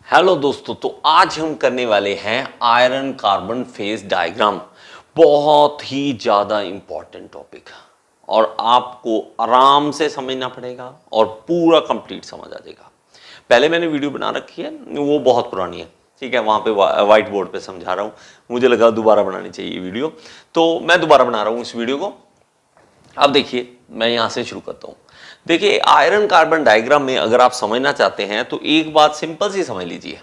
Hello दोस्तों, तो आज हम करने वाले हैं आयरन कार्बन फेज डायग्राम। बहुत ही ज़्यादा इम्पॉर्टेंट टॉपिक और आपको आराम से समझना पड़ेगा और पूरा कंप्लीट समझ आ जाएगा। पहले मैंने वीडियो बना रखी है, वो बहुत पुरानी है, ठीक है, वहाँ पे व्हाइट बोर्ड पे समझा रहा हूँ। मुझे लगा दोबारा बनानी चाहिए वीडियो, तो मैं दोबारा बना रहा हूँ इस वीडियो को। अब देखिए, मैं यहाँ से शुरू करता हूँ। देखिए, आयरन कार्बन डायग्राम में अगर आप समझना चाहते हैं तो एक बात सिंपल सी समझ लीजिए।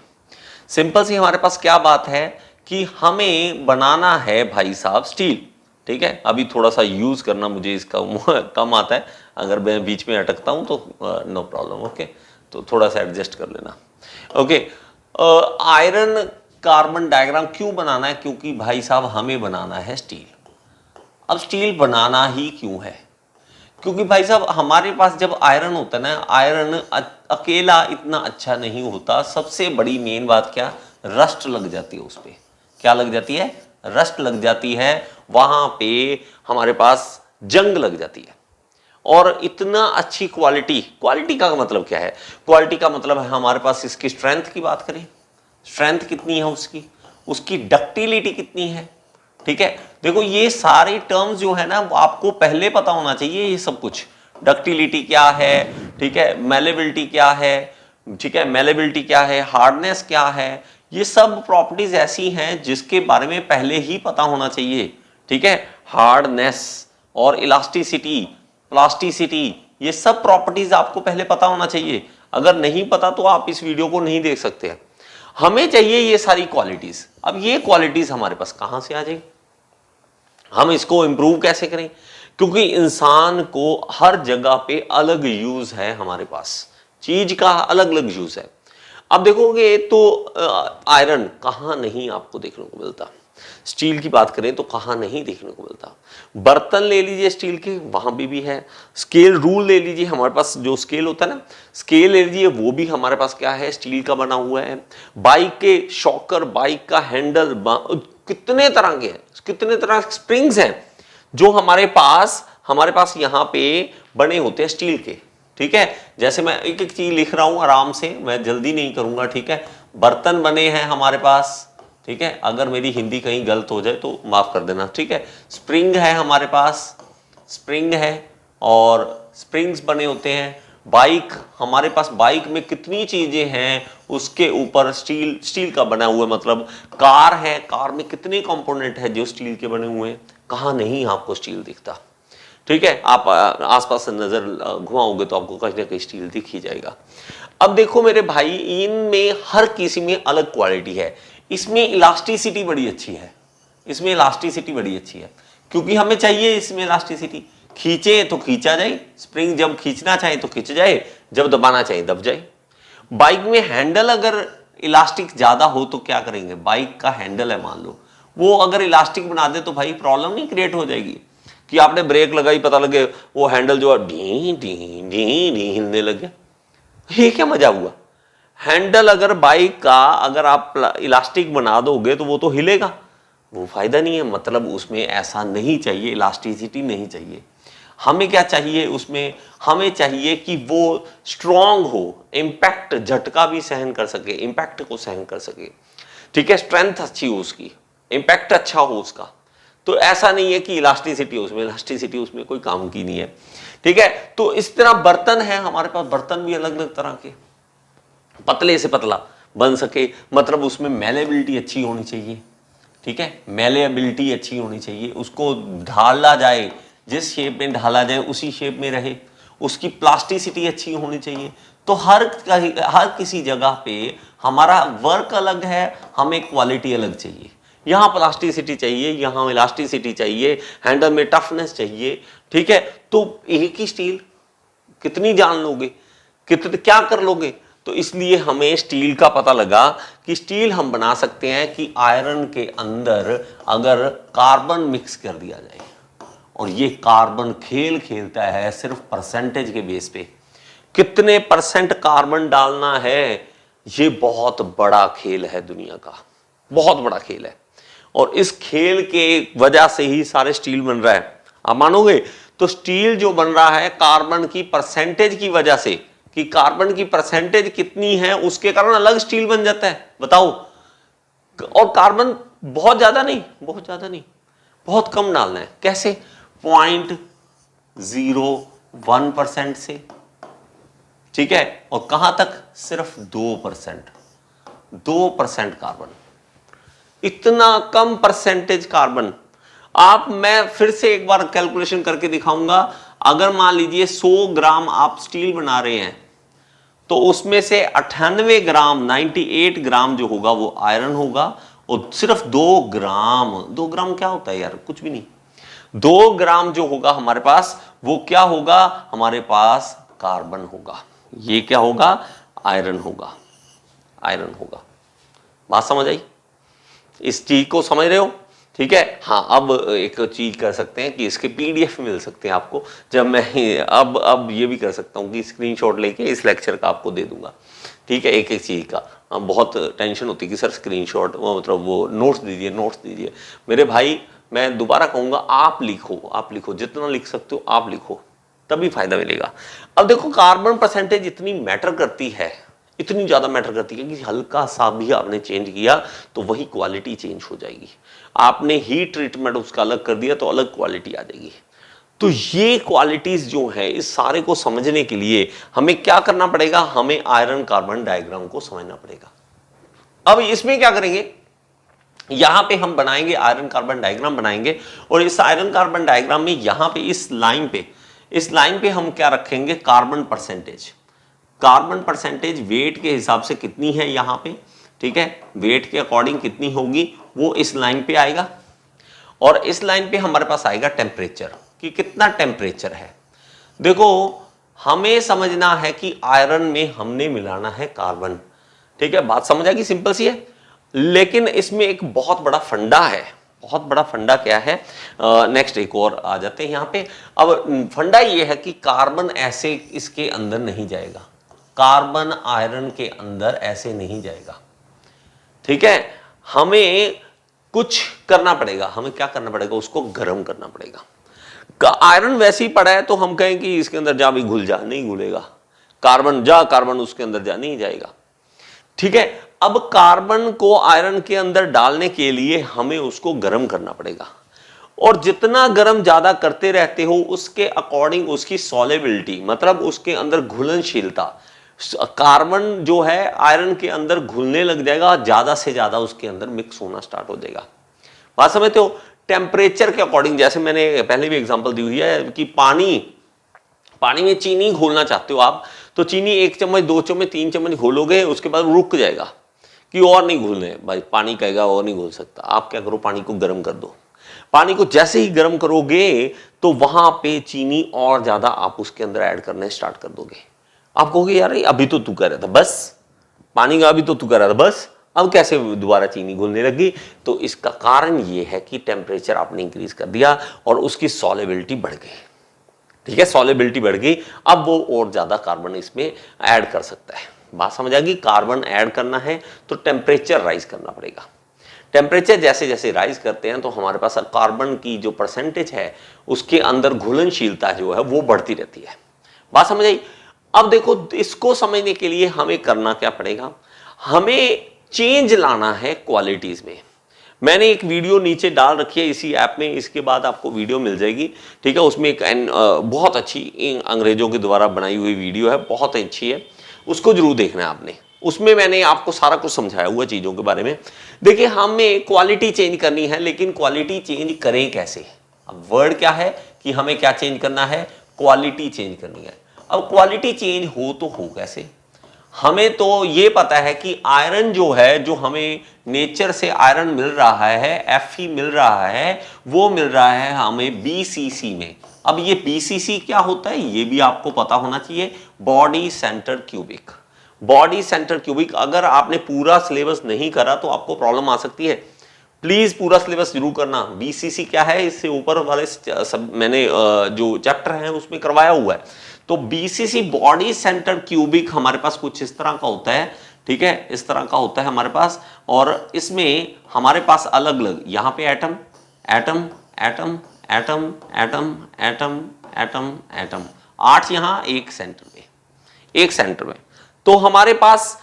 सिंपल सी हमारे पास क्या बात है कि हमें बनाना है भाई साहब स्टील, ठीक है। अभी थोड़ा सा यूज करना मुझे इसका कम आता है, अगर मैं बीच में अटकता हूं तो नो प्रॉब्लम, ओके। तो थोड़ा सा एडजस्ट कर लेना, ओके। आयरन कार्बन डायग्राम क्यों बनाना है? क्योंकि भाई साहब हमें बनाना है स्टील। अब स्टील बनाना ही क्यों है? क्योंकि भाई साहब हमारे पास जब आयरन होता है ना, आयरन अकेला इतना अच्छा नहीं होता। सबसे बड़ी मेन बात क्या, रस्ट लग जाती है उस पे। क्या लग जाती है? रस्ट लग जाती है। वहां पे हमारे पास जंग लग जाती है। और इतना अच्छी क्वालिटी, क्वालिटी का मतलब क्या है? क्वालिटी का मतलब है हमारे पास इसकी स्ट्रेंथ की बात करें, स्ट्रेंथ कितनी है उसकी, उसकी डक्टिलिटी कितनी है, ठीक है। देखो, ये सारे टर्म्स जो है ना, वो आपको पहले पता होना चाहिए। ये सब कुछ, डक्टिलिटी क्या है, ठीक है, मेलेबिलिटी क्या है, ठीक है, मेलेबिलिटी क्या है, हार्डनेस क्या है, ये सब प्रॉपर्टीज ऐसी हैं जिसके बारे में पहले ही पता होना चाहिए, ठीक है। हार्डनेस और इलास्टिसिटी, प्लास्टिसिटी, ये सब प्रॉपर्टीज आपको पहले पता होना चाहिए। अगर नहीं पता तो आप इस वीडियो को नहीं देख सकते हैं। हमें चाहिए ये सारी क्वालिटीज। अब ये क्वालिटीज हमारे पास कहां से आ जाएगी? हम इसको इंप्रूव कैसे करें? क्योंकि इंसान को हर जगह पे अलग यूज है, हमारे पास चीज का अलग अलग यूज है। अब देखोगे तो आयरन कहां नहीं आपको देखने को मिलता। स्टील की बात करें तो कहां नहीं देखने को मिलता। बर्तन ले लीजिए स्टील के, वहां भी है। स्केल रूल ले लीजिए, हमारे पास जो स्केल होता है ना, स्केल ले लीजिए, वो भी हमारे पास क्या है, स्टील का बना हुआ है। बाइक के शॉकर, बाइक का हैंडल, कितने तरह के हैं, कितने तरह के स्प्रिंग्स हैं जो हमारे पास यहां पे बने होते हैं स्टील के, ठीक है। जैसे मैं एक एक चीज लिख रहा हूं आराम से, मैं जल्दी नहीं करूंगा, ठीक है। बर्तन बने हैं हमारे पास, ठीक है। अगर मेरी हिंदी कहीं गलत हो जाए तो माफ कर देना, ठीक है। स्प्रिंग है हमारे पास, स्प्रिंग है और स्प्रिंग्स बने होते हैं। बाइक, हमारे पास बाइक में कितनी चीजें हैं, उसके ऊपर स्टील का बना हुआ, मतलब कार है, कार में कितने कंपोनेंट है जो स्टील के बने हुए हैं। कहां नहीं आपको स्टील दिखता, ठीक है। आप आसपास से नजर घुमाओगे तो आपको कहीं ना कहीं स्टील दिख ही जाएगा। अब देखो मेरे भाई, इनमें हर किसी में अलग क्वालिटी है। इसमें इलास्टिसिटी बड़ी अच्छी है, इसमें इलास्टिसिटी बड़ी अच्छी है, क्योंकि हमें चाहिए इसमें इलास्टिसिटी। खींचे तो खींचा जाए, स्प्रिंग जब खींचना चाहे तो खींच जाए, जब दबाना चाहे दब जाए। बाइक में हैंडल अगर इलास्टिक ज्यादा हो तो क्या करेंगे, बाइक का हैंडल है मान लो, वो अगर इलास्टिक बना दे तो भाई प्रॉब्लम नहीं क्रिएट हो जाएगी कि आपने ब्रेक लगाई, पता लगे वो हैंडल जो है ढी ढी ढी ढी हिलने लग गया। ये क्या मजा हुआ? हैंडल अगर बाइक का अगर आप इलास्टिक बना दोगे तो वो तो हिलेगा, वो फायदा नहीं है। मतलब उसमें ऐसा नहीं चाहिए, इलास्टिसिटी नहीं चाहिए। हमें क्या चाहिए उसमें? हमें चाहिए कि वो स्ट्रांग हो, इंपैक्ट, झटका भी सहन कर सके, इंपैक्ट को सहन कर सके, ठीक है। स्ट्रेंथ अच्छी हो उसकी, इंपैक्ट अच्छा हो उसका। तो ऐसा नहीं है कि इलास्टिसिटी उसमें, इलास्टिसिटी उसमें कोई काम की नहीं है, ठीक है। तो इस तरह बर्तन है हमारे पास, बर्तन भी अलग अलग तरह के, पतले से पतला बन सके, मतलब उसमें मेलेबिलिटी अच्छी होनी चाहिए, ठीक है। मेलेबिलिटी अच्छी होनी चाहिए, उसको ढाला जाए, जिस शेप में ढाला जाए उसी शेप में रहे, उसकी प्लास्टिसिटी अच्छी होनी चाहिए। तो हर किसी जगह पे हमारा वर्क अलग है, हमें क्वालिटी अलग चाहिए। यहाँ प्लास्टिसिटी चाहिए, यहाँ इलास्टिसिटी चाहिए, हैंडल में टफनेस चाहिए, ठीक है। तो एक ही स्टील कितनी जान लोगे, कितने क्या कर लोगे? तो इसलिए हमें स्टील का पता लगा कि स्टील हम बना सकते हैं कि आयरन के अंदर अगर कार्बन मिक्स कर दिया जाए, और ये कार्बन खेल खेलता है सिर्फ परसेंटेज के बेस पे, कितने परसेंट कार्बन डालना है, ये बहुत बड़ा खेल है दुनिया का, बहुत बड़ा खेल है। और इस खेल के वजह से ही सारे स्टील बन रहा है, आप मानोगे? तो स्टील जो बन रहा है कार्बन की परसेंटेज की वजह से, कि कार्बन की परसेंटेज कितनी है उसके कारण अलग स्टील बन जाता है, बताओ। और कार्बन बहुत ज्यादा नहीं, बहुत कम डालना है। कैसे? 0.01% से, ठीक है। और कहां तक? सिर्फ 2% कार्बन, इतना कम परसेंटेज कार्बन। मैं फिर से एक बार कैलकुलेशन करके दिखाऊंगा। अगर मान लीजिए 100 ग्राम आप स्टील बना रहे हैं तो उसमें से 98 ग्राम 98 ग्राम जो होगा वो आयरन होगा, और सिर्फ 2 ग्राम क्या होता है यार, कुछ भी नहीं। 2 ग्राम जो होगा हमारे पास वो क्या होगा, हमारे पास कार्बन होगा। ये क्या होगा? आयरन होगा, बात समझ आई? इस चीज को समझ रहे हो? ठीक है। हाँ, अब एक चीज कर सकते हैं कि इसके पीडीएफ मिल सकते हैं आपको। जब मैं अब ये भी कर सकता हूँ कि स्क्रीनशॉट लेके इस लेक्चर का आपको दे दूंगा, ठीक है, एक एक चीज का। बहुत टेंशन होती है कि सर स्क्रीनशॉट, वो मतलब वो नोट्स दीजिए। मेरे भाई, मैं दोबारा कहूंगा, आप लिखो, जितना लिख सकते हो आप लिखो, तभी फायदा मिलेगा। अब देखो, कार्बन परसेंटेज इतनी मैटर करती है, इतनी ज्यादा मैटर करती है कि हल्का सा भी आपने चेंज किया तो वही क्वालिटी चेंज हो जाएगी। आपने हीट ट्रीटमेंट उसका अलग कर दिया तो अलग क्वालिटी आ जाएगी। तो ये क्वालिटीज जो है, इस सारे को समझने के लिए हमें क्या करना पड़ेगा? हमें आयरन कार्बन डायग्राम को समझना पड़ेगा। अब इसमें क्या करेंगे, यहां पे हम बनाएंगे आयरन कार्बन डायग्राम बनाएंगे, और इस आयरन कार्बन डायग्राम में यहां पे इस लाइन पे हम क्या रखेंगे? कार्बन परसेंटेज वेट के हिसाब से कितनी है यहां पे, ठीक है, वेट के अकॉर्डिंग कितनी होगी वो इस लाइन पे आएगा। और इस लाइन पे हमारे पास आएगा टेम्परेचर, कि कितना टेम्परेचर है। देखो, हमें समझना है कि आयरन में हमने मिलाना है कार्बन, ठीक है, बात समझ आएगी, सिंपल सी है। लेकिन इसमें एक बहुत बड़ा फंडा है। क्या है? नेक्स्ट एक और आ जाते हैं यहां पे। अब फंडा ये है कि कार्बन ऐसे इसके अंदर नहीं जाएगा, कार्बन आयरन के अंदर ऐसे नहीं जाएगा, ठीक है। हमें कुछ करना पड़ेगा। हमें क्या करना पड़ेगा? उसको गर्म करना पड़ेगा। आयरन वैसे ही पड़ा है तो हम कहें कि इसके अंदर जा भी घुल जा, नहीं घुलेगा। कार्बन उसके अंदर जा नहीं जाएगा, ठीक है। अब कार्बन को आयरन के अंदर डालने के लिए हमें उसको गर्म करना पड़ेगा, और जितना गर्म ज्यादा करते रहते हो उसके अकॉर्डिंग उसकी सॉल्युबिलिटी, मतलब उसके अंदर घुलनशीलता, कार्बन जो है आयरन के अंदर घुलने लग जाएगा, ज्यादा से ज्यादा उसके अंदर मिक्स होना स्टार्ट हो जाएगा। बात समझते हो? टेम्परेचर के अकॉर्डिंग, जैसे मैंने पहले भी एग्जांपल दी हुई है कि पानी में चीनी घोलना चाहते हो आप, तो चीनी 1 चम्मच 2 चम्मच 3 चम्मच घोलोगे, उसके बाद रुक जाएगा कि और नहीं घुलने, भाई पानी कहेगा और नहीं घुल सकता। आप क्या करो, पानी को गर्म कर दो। पानी को जैसे ही गर्म करोगे तो वहां पे चीनी और ज्यादा आप उसके अंदर ऐड करने स्टार्ट कर दोगे। आप कहोगे यार अभी तो तू कह रहा था बस, पानी का अभी तो तू कह रहा था बस, अब कैसे दोबारा चीनी घुलने लगी? तो इसका कारण ये है कि टेम्परेचर आपने इंक्रीज कर दिया और उसकी सॉल्युबिलिटी बढ़ गई, ठीक है, सॉल्युबिलिटी बढ़ गई। अब वो और ज्यादा कार्बन इसमें ऐड कर सकता है। बात समझ आ गई? कार्बन ऐड करना है तो टेम्परेचर राइज करना पड़ेगा। टेम्परेचर जैसे जैसे राइज करते हैं तो हमारे पास कार्बन की जो परसेंटेज है उसके अंदर घुलनशीलता जो है वो बढ़ती रहती है। बात समझ आई? अब देखो, इसको समझने के लिए हमें करना क्या पड़ेगा? हमें चेंज लाना है क्वालिटीज में। मैंने एक वीडियो नीचे डाल रखी है इसी ऐप में, इसके बाद आपको वीडियो मिल जाएगी, ठीक है। उसमें एक बहुत अच्छी अंग्रेजों के द्वारा बनाई हुई वीडियो है, बहुत अच्छी है, उसको जरूर देखना है आपने। उसमें मैंने आपको सारा कुछ समझाया हुआ चीजों के बारे में। देखिए, हमें क्वालिटी चेंज करनी है, लेकिन क्वालिटी चेंज करें कैसे? अब वर्ड क्या है कि हमें क्या चेंज करना है? क्वालिटी चेंज करनी है। अब क्वालिटी चेंज हो कैसे? हमें तो ये पता है कि आयरन जो है, जो हमें नेचर से आयरन मिल रहा है, Fe मिल रहा है, वो मिल रहा है हमें BCC में। अब ये BCC क्या होता है ये भी आपको पता होना चाहिए, body centre cubic. Body centre cubic, अगर आपने पूरा सिलेबस नहीं करा तो आपको प्रॉब्लम आ सकती है। प्लीज पूरा सिलेबस जरूर करना। BCC क्या है, इससे ऊपर वाले सब मैंने जो चैप्टर है उसमें करवाया हुआ है। तो BCC बॉडी सेंटर क्यूबिक हमारे पास कुछ इस तरह का होता है, ठीक है, इस तरह का होता है हमारे पास। और इसमें हमारे पास अलग अलग, यहां पे atom atom atom atom atom atom atom atom 8 यहां, एक सेंटर में, एक सेंटर में। तो हमारे पास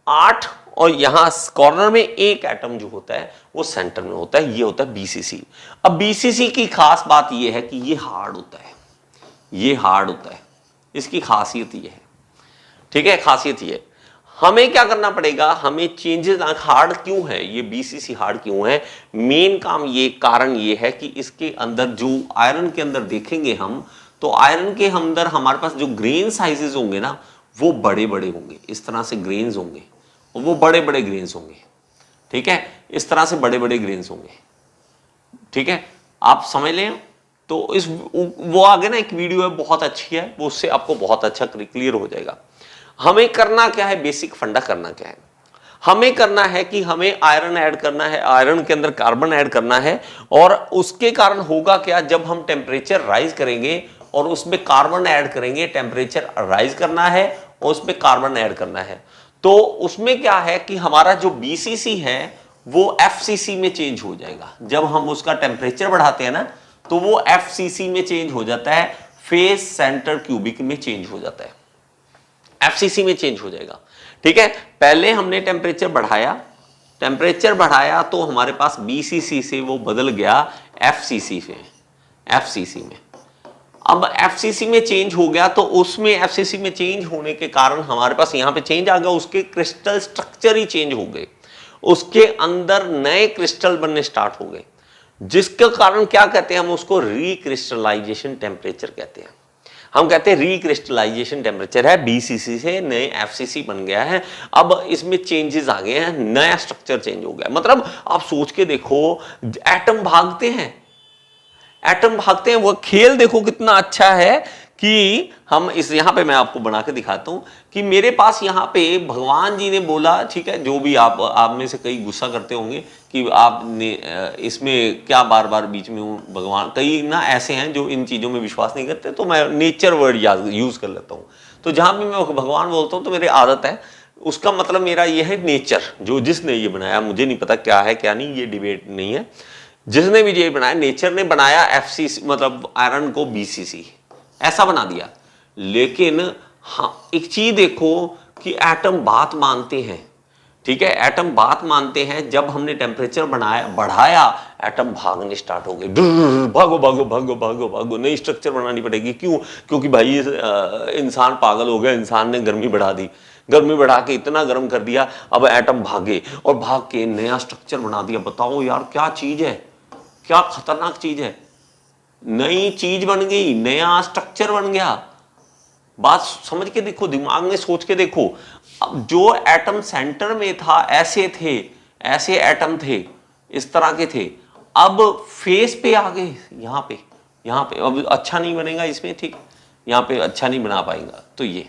8 और यहां कॉर्नर में एक एटम जो होता है वो सेंटर में होता है, ये होता है बीसीसी। अब बीसीसी की खास बात ये है कि ये हार्ड होता है, ये हार्ड होता है, इसकी खासियत ये है, ठीक है, खासियत ये है। हमें क्या करना पड़ेगा, हमें चेंजेस, हार्ड क्यों है ये बीसीसी, हार्ड क्यों है, मेन काम ये, कारण ये है कि इसके अंदर जो आयरन के अंदर देखेंगे हम, तो आयरन के अंदर हमारे पास जो ग्रेन साइजेस होंगे ना वो बड़े बड़े होंगे, इस तरह से ग्रेन्स होंगे, वो बड़े बड़े ग्रेन्स होंगे, ठीक है, इस तरह से बड़े बड़े ग्रेन्स होंगे, ठीक है, आप समझ लें। तो इस वो आगे ना एक वीडियो है बहुत अच्छी है, वो उससे आपको बहुत अच्छा क्लियर हो जाएगा। हमें करना क्या है, बेसिक फंडा करना क्या है, हमें करना है कि हमें आयरन ऐड करना है, आयरन के अंदर कार्बन ऐड करना है, और उसके कारण होगा क्या, जब हम टेम्परेचर राइज करेंगे और उसमें कार्बन ऐड करेंगे, टेम्परेचर राइज करना है और उसमें कार्बन ऐड करना है, तो उसमें क्या है कि हमारा जो बीसीसी है वो एफसीसी में चेंज हो जाएगा। जब हम उसका टेम्परेचर बढ़ाते हैं ना तो वो एफसीसी में चेंज हो जाता है, फेस सेंटर क्यूबिक में चेंज हो जाता है, एफसीसी में चेंज हो जाएगा, ठीक है। पहले हमने टेम्परेचर बढ़ाया तो हमारे पास बीसीसी से वो बदल गया एफसीसी में। अब एफसीसी में चेंज हो गया तो उसमें एफसीसी में चेंज होने के कारण हमारे पास यहां पे चेंज आ गया, उसके क्रिस्टल स्ट्रक्चर ही चेंज हो गए, उसके अंदर नए क्रिस्टल बनने स्टार्ट हो गए, जिसके कारण क्या कहते हैं हम उसको रीक्रिस्टलाइजेशन टेम्परेचर कहते हैं। हम कहते हैं रीक्रिस्टलाइजेशन टेम्परेचर है, बीसीसी से नए एफसीसी बन गया है, अब इसमें चेंजेस आ गए हैं, नया स्ट्रक्चर चेंज हो गया। मतलब आप सोच के देखो, एटम भागते हैं, वो खेल देखो कितना अच्छा है कि हम इस, यहां पे मैं आपको बना के दिखाता हूं कि मेरे पास यहां पे भगवान जी ने बोला, ठीक है, जो भी आप में से कई गुस्सा करते होंगे कि आपने इसमें क्या बार बार बीच में भगवान, कई ना ऐसे हैं जो इन चीज़ों में विश्वास नहीं करते, तो मैं नेचर वर्ड यूज़ कर लेता हूँ। तो जहाँ भी मैं भगवान बोलता हूँ तो मेरी आदत है, उसका मतलब मेरा ये है नेचर, जो जिसने ये बनाया, मुझे नहीं पता क्या है क्या नहीं, ये डिबेट नहीं है, जिसने भी ये बनाया, नेचर ने बनाया एफसीसी मतलब आयरन को बीसीसी ऐसा बना दिया। लेकिन हाँ, एक चीज देखो कि एटम बात मानते हैं, ठीक है, एटम बात मानते हैं। जब हमने टेम्परेचर बढ़ाया, एटम भागने स्टार्ट हो गए, भागो भागो भागो भागो भागो, नई स्ट्रक्चर बनानी पड़ेगी। क्यों? क्योंकि भाई इंसान पागल हो गया, इंसान ने गर्मी बढ़ा दी, गर्मी बढ़ा के इतना गर्म कर दिया, अब एटम भागे और भाग के नया स्ट्रक्चर बना दिया। बताओ यार क्या चीज है, क्या खतरनाक चीज है, नई चीज बन गई, नया स्ट्रक्चर बन गया। बात समझ के देखो, दिमाग में सोच के देखो। अब जो एटम सेंटर में था ऐसे थे, ऐसे एटम थे, इस तरह के थे, अब फेस पे आ गए, यहाँ पे अब अच्छा नहीं बनेगा इसमें, ठीक, यहाँ पे अच्छा नहीं बना पाएगा, तो ये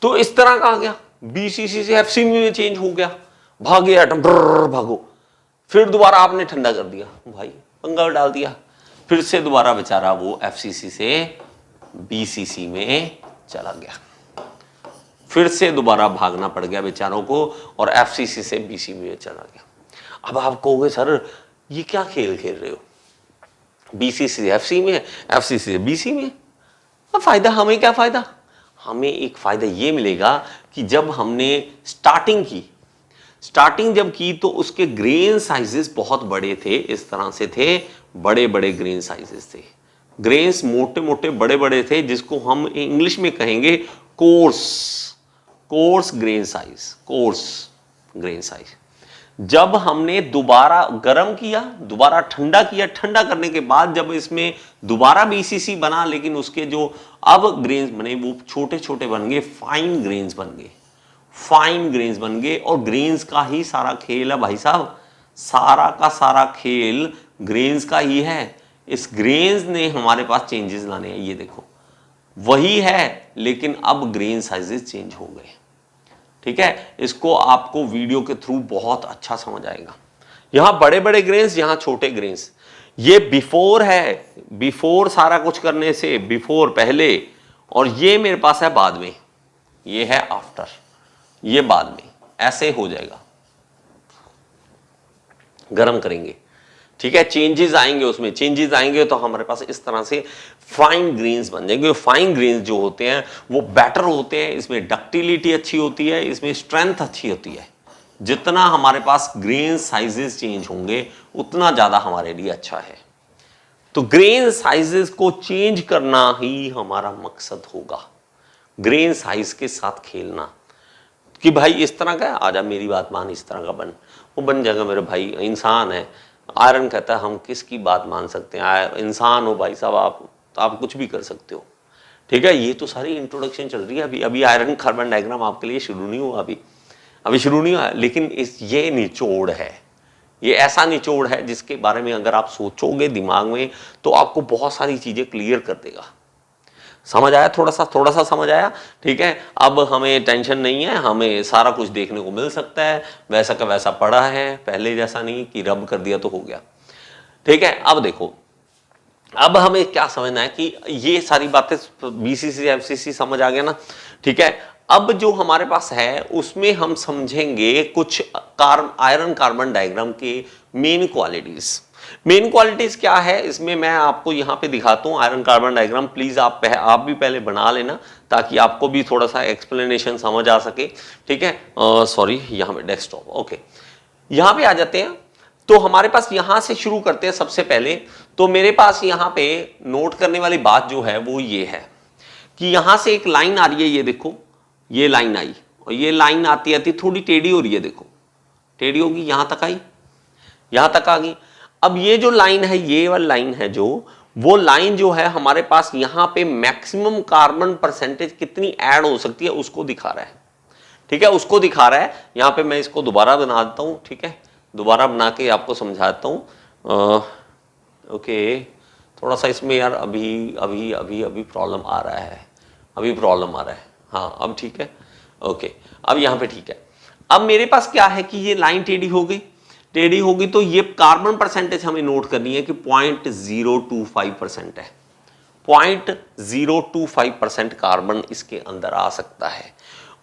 तो इस तरह का आ गया, बीसीसी से एफसीसी में चेंज हो गया, भागे एटम, भागो। फिर दोबारा आपने ठंडा कर दिया, भाई पंगा डाल दिया, फिर से दोबारा बेचारा वो एफसीसी से बीसीसी में चला गया, फिर से दोबारा भागना पड़ गया बेचारों को और एफसीसी से बीसी में चला गया। अब आप कहोगे सर ये क्या खेल खेल रहे हो, बीसीसी से एफसी में, एफसीसी से बीसी में, अब फायदा हमें क्या फायदा? हमें एक फायदा ये मिलेगा कि जब हमने स्टार्टिंग जब की तो उसके ग्रेन साइजेस बहुत बड़े थे, इस तरह से थे, बड़े बड़े ग्रेन साइजेस थे, ग्रेन्स मोटे मोटे बड़े बड़े थे, जिसको हम इंग्लिश में कहेंगे कोर्स ग्रेन साइज। जब हमने दोबारा गर्म किया, दोबारा ठंडा किया, ठंडा करने के बाद जब इसमें दोबारा बीसीसी बना, लेकिन उसके जो अब ग्रेन्स बने वो छोटे छोटे बन गए, फाइन ग्रेन्स बन गए। और ग्रेन्स का ही सारा खेल है भाई साहब, सारा का सारा खेल ग्रेन्स का ही है। इस ग्रेन्स ने हमारे पास चेंजेस लाने हैं, ये देखो वही है, लेकिन अब ग्रेन साइजेस चेंज हो गए, ठीक है। इसको आपको वीडियो के थ्रू बहुत अच्छा समझ आएगा। यहां बड़े बड़े ग्रेन्स, यहां छोटे ग्रेन्स, ये बिफोर है, बिफोर सारा कुछ करने से बिफोर पहले, और ये मेरे पास है बाद में, ये है आफ्टर, ये बाद में, ऐसे हो जाएगा। गरम करेंगे ठीक है, चेंजेस आएंगे, उसमें चेंजेस आएंगे तो हमारे पास इस तरह से फाइन ग्रेन्स बन जाएंगे। फाइन ग्रेन्स जो होते हैं वो बेटर होते हैं, इसमें डक्टिलिटी अच्छी होती है, इसमें स्ट्रेंथ अच्छी होती है। जितना हमारे पास ग्रेन साइजेस चेंज होंगे उतना ज्यादा हमारे लिए अच्छा है। तो ग्रेन साइजेस को चेंज करना ही हमारा मकसद होगा, ग्रेन साइज के साथ खेलना कि भाई इस तरह का आजा मेरी बात मान, इस तरह का बन, वो बन जाएगा मेरे भाई, इंसान है। आयरन कहता है हम किसकी बात मान सकते हैं, इंसान हो भाई साहब आप, तो आप कुछ भी कर सकते हो। ठीक है, ये तो सारी इंट्रोडक्शन चल रही है अभी, अभी आयरन कार्बन डायग्राम आपके लिए शुरू नहीं हुआ, अभी शुरू नहीं हुआ, लेकिन ये निचोड़ है, ये ऐसा निचोड़ है जिसके बारे में अगर आप सोचोगे दिमाग में तो आपको बहुत सारी चीजें क्लियर कर देगा। समझ आया? थोड़ा सा समझ आया? ठीक है, अब हमें टेंशन नहीं है, हमें सारा कुछ देखने को मिल सकता है, वैसा का वैसा पड़ा है, पहले जैसा नहीं कि रब कर दिया तो हो गया। ठीक है, अब देखो, अब हमें क्या समझना है कि ये सारी बातें बीसीसी एफसीसी समझ आ गया ना। ठीक है, अब जो हमारे पास है उसमें हम समझेंगे कुछ आयरन कार्बन डायग्राम के मेन क्वालिटीज। मेन क्वालिटीज क्या है इसमें मैं आपको यहां पे दिखाता हूं आयरन कार्बन डायग्राम। प्लीज आप भी पहले बना लेना ताकि आपको भी थोड़ा सा एक्सप्लेनेशन समझ आ सके। ठीक है, सॉरी यहां पे डेस्कटॉप, ओके, यहां पे आ जाते हैं। तो हमारे पास यहां से शुरू करते हैं सबसे पहले। तो मेरे पास यहां पे नोट करने वाली बात जो है वो ये है कि यहां से एक लाइन आ रही है, ये देखो ये लाइन आई और ये लाइन आती आती थोड़ी टेढ़ी हो रही है, देखो टेढ़ी होगी, यहां तक आई, यहां तक आ गई। अब ये जो लाइन है, ये वाली लाइन है जो, वो लाइन जो है हमारे पास यहां पे मैक्सिमम कार्बन परसेंटेज कितनी ऐड हो सकती है उसको दिखा रहा है। ठीक है, उसको दिखा रहा है। यहां पे मैं इसको दोबारा बना देता हूं। ठीक है, दोबारा बना के आपको समझाता हूं। ओके, थोड़ा सा इसमें यार अभी अभी अभी अभी प्रॉब्लम आ रहा है, अभी प्रॉब्लम आ रहा है। हाँ अब ठीक है, ओके, अब यहां पे ठीक है। अब मेरे पास क्या है कि ये लाइन टेढ़ी हो गई, टेढ़ी होगी तो ये कार्बन परसेंटेज हमें नोट करनी है कि 0.025% है। 0.025% कार्बन इसके अंदर आ सकता है।